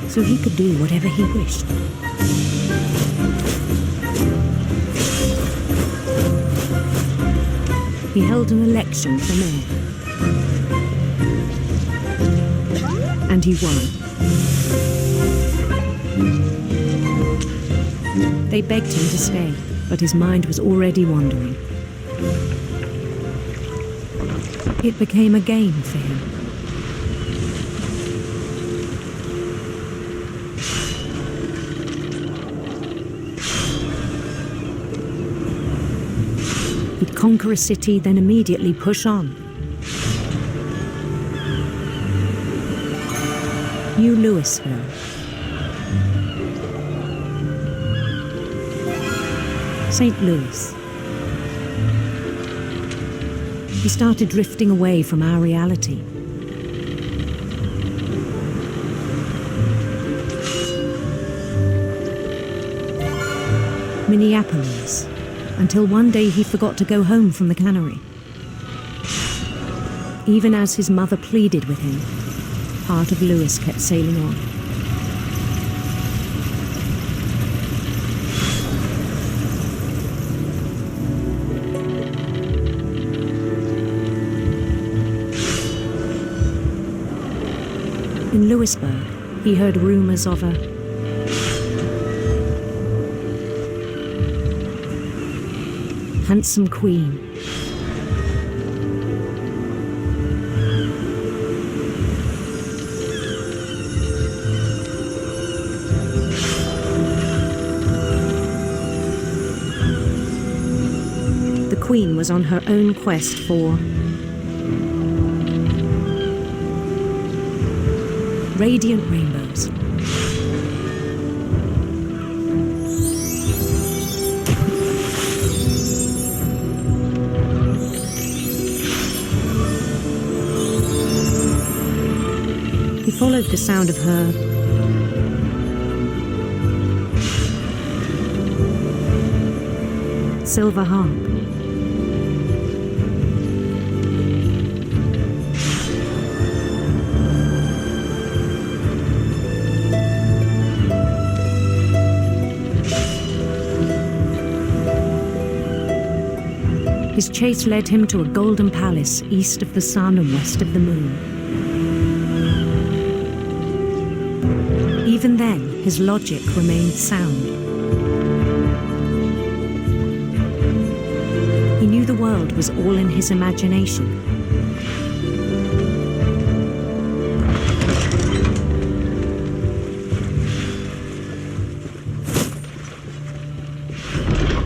so he could do whatever he wished. He held an election for mayor. And he won. They begged him to stay, but his mind was already wandering. It became a game for him. He'd conquer a city, then immediately push on. New Louisville. St. Louis. He started drifting away from our reality. Minneapolis, until one day he forgot to go home from the cannery. Even as his mother pleaded with him, part of Lewis kept sailing on. In Louisburg, he heard rumors of a handsome queen. The queen was on her own quest for radiant rainbows. He followed the sound of her silver harp. His chase led him to a golden palace east of the sun and west of the moon. even then, his logic remained sound. He knew the world was all in his imagination.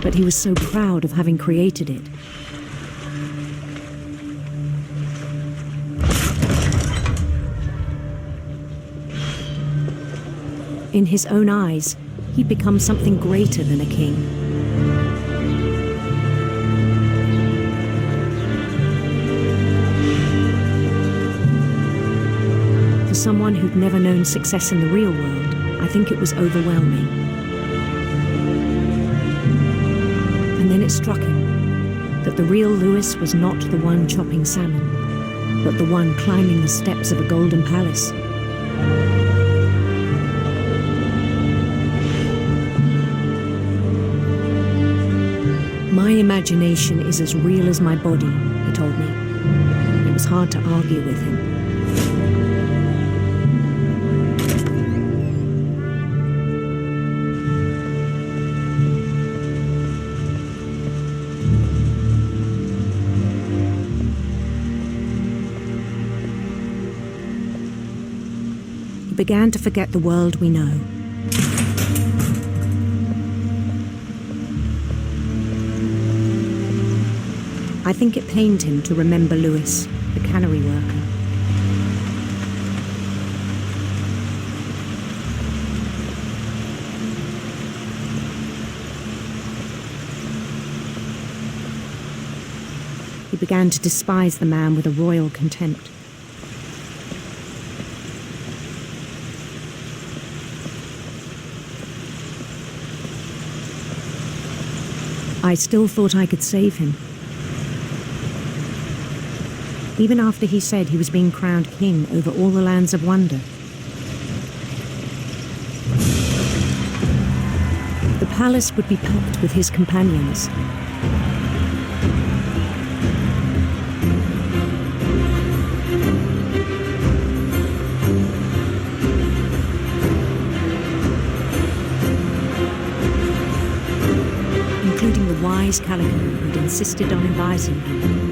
But he was so proud of having created it. In his own eyes, he'd become something greater than a king. For someone who'd never known success in the real world, I think it was overwhelming. And then it struck him that the real Lewis was not the one chopping salmon, but the one climbing the steps of a golden palace. My imagination is as real as my body, he told me. It was hard to argue with him. He began to forget the world we know. I think it pained him to remember Lewis, the cannery worker. He began to despise the man with a royal contempt. I still thought I could save him. Even after he said he was being crowned king over all the lands of wonder. The palace would be packed with his companions. Including the wise Calico who'd insisted on advising him.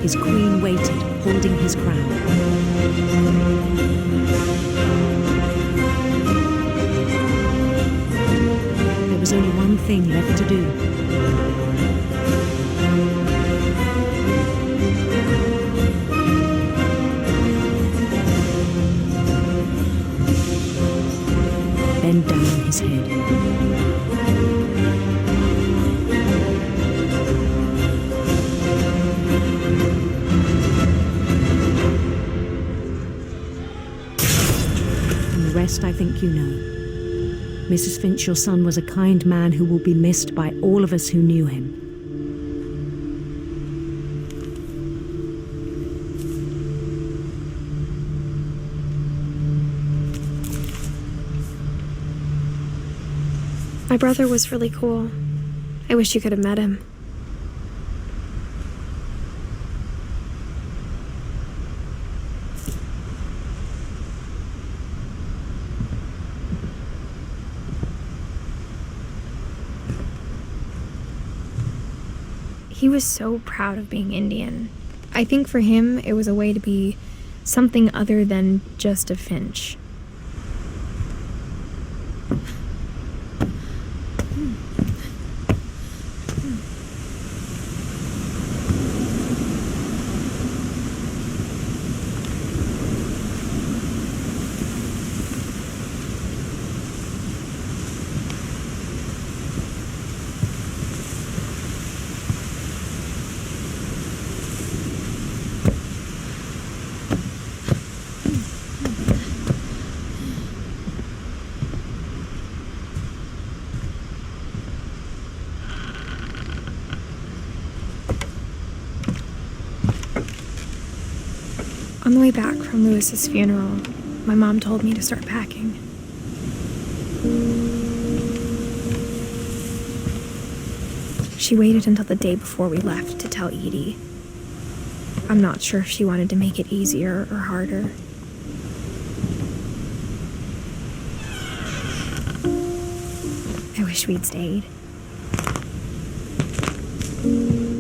His queen waited, holding his crown. There was only one thing left to do. Bend down his head. I think you know. Mrs. Finch, your son was a kind man who will be missed by all of us who knew him. My brother was really cool. I wish you could have met him. He was so proud of being Indian. I think for him, it was a way to be something other than just a Finch. On the way back from Lewis's funeral, my mom told me to start packing. She waited until the day before we left to tell Edie. I'm not sure if she wanted to make it easier or harder. I wish we'd stayed.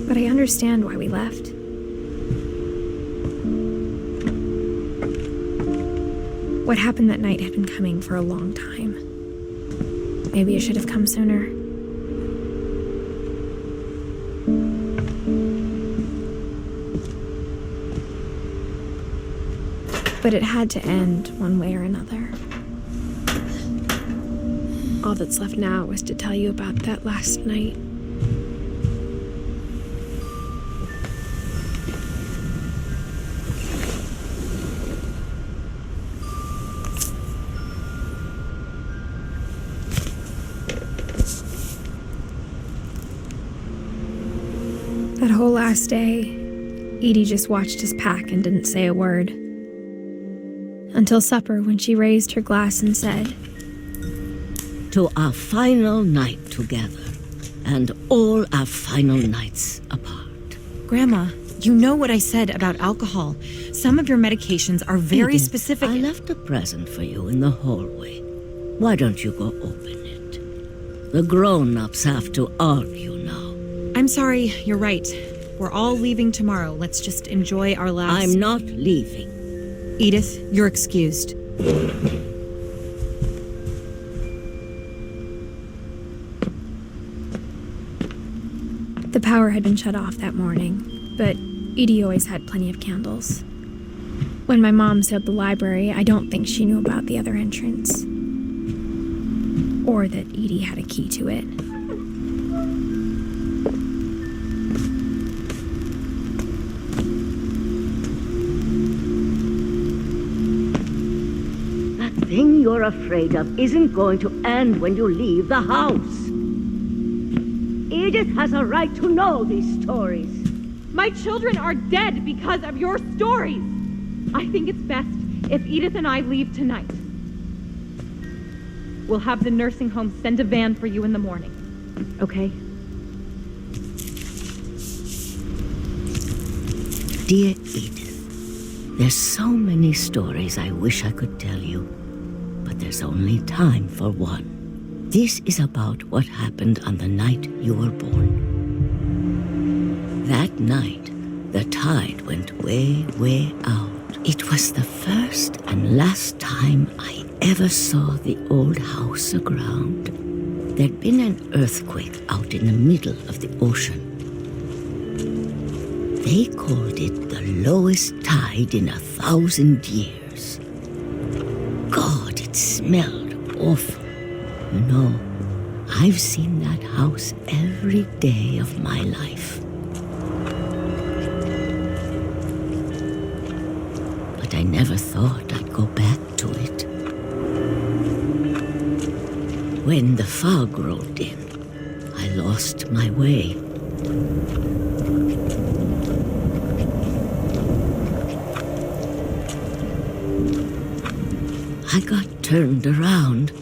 But I understand why we left. What happened that night had been coming for a long time. Maybe it should have come sooner. But it had to end one way or another. All that's left now is to tell you about that last night. That whole last day, Edie just watched us pack and didn't say a word. Until supper, when she raised her glass and said, "To our final night together, and all our final nights apart." Grandma, you know what I said about alcohol. Some of your medications are very Edith, specific. I left a present for you in the hallway. Why don't you go open it? The grown-ups have to argue now. I'm sorry, you're right. We're all leaving tomorrow. Let's just enjoy our last... I'm not leaving. Edith, you're excused. The power had been shut off that morning, but Edie always had plenty of candles. When my mom sealed the library, I don't think she knew about the other entrance. Or that Edie had a key to it. That thing you're afraid of isn't going to end when you leave the house. Edith has a right to know these stories. My children are dead because of your stories. I think it's best if Edith and I leave tonight. We'll have the nursing home send a van for you in the morning. Okay? Dear Edith, there's so many stories I wish I could tell you, but there's only time for one. This is about what happened on the night you were born. That night, the tide went way, way out. It was the first and last time I ever saw the old house aground. There'd been an earthquake out in the middle of the ocean. They called it the lowest tide in 1,000 years. God, it smelled awful. You know, I've seen that house every day of my life. But I never thought I'd go back to it. When the fog rolled in, I lost my way. I got turned around.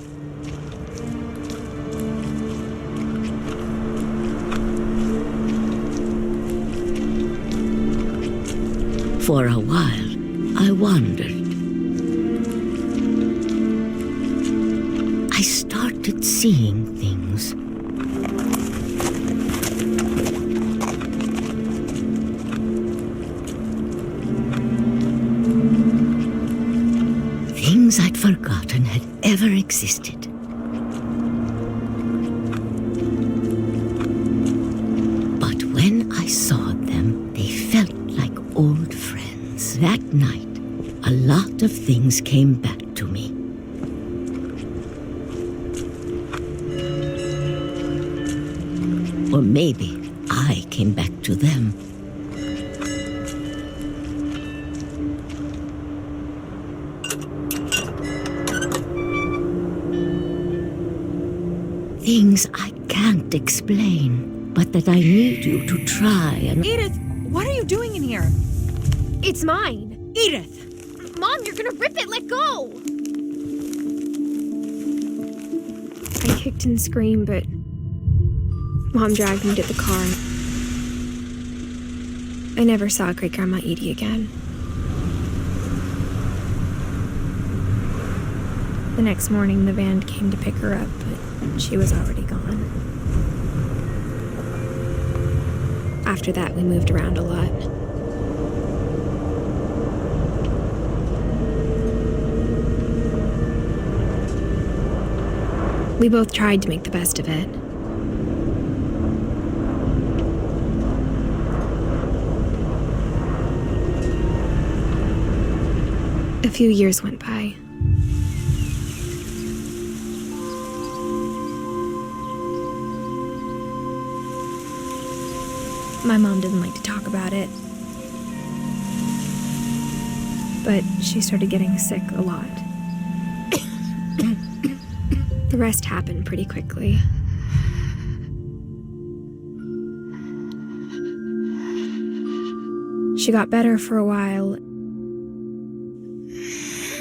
For a while, I wandered. I started seeing things. Things I'd forgotten had ever existed. But when I saw them, they felt like old friends. That night, a lot of things came back to me. Or maybe I came back to them. Things I can't explain, but that I need you to try and... Edith, what are you doing in here? It's mine. Edith! Mom, you're gonna rip it! Let go! I kicked and screamed, but Mom dragged me to the car. I never saw Great-Grandma Edie again. The next morning, the van came to pick her up, but she was already gone. After that, we moved around a lot. We both tried to make the best of it. A few years went by. My mom didn't like to talk about it, but she started getting sick a lot. The rest happened pretty quickly. She got better for a while,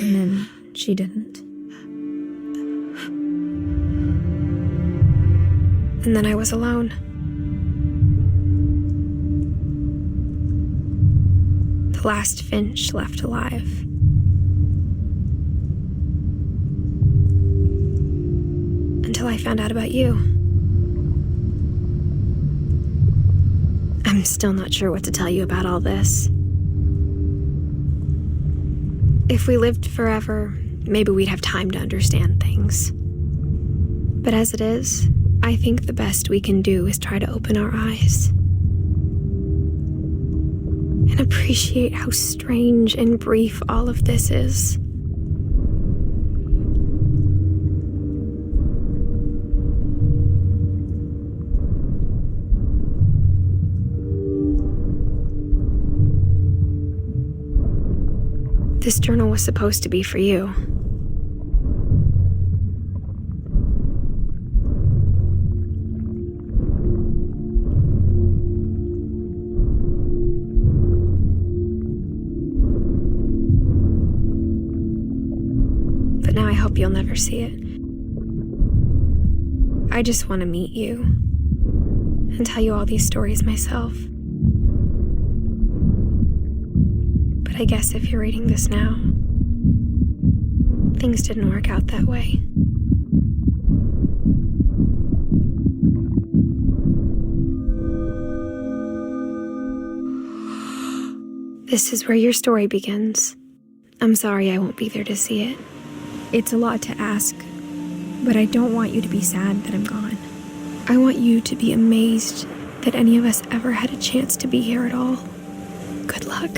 and then she didn't. And then I was alone. The last Finch left alive. Until I found out about you. I'm still not sure what to tell you about all this. If we lived forever, maybe we'd have time to understand things. But as it is, I think the best we can do is try to open our eyes and appreciate how strange and brief all of this is. This journal was supposed to be for you. But now I hope you'll never see it. I just want to meet you and tell you all these stories myself. But I guess if you're reading this now, things didn't work out that way. This is where your story begins. I'm sorry I won't be there to see it. It's a lot to ask, but I don't want you to be sad that I'm gone. I want you to be amazed that any of us ever had a chance to be here at all. Good luck.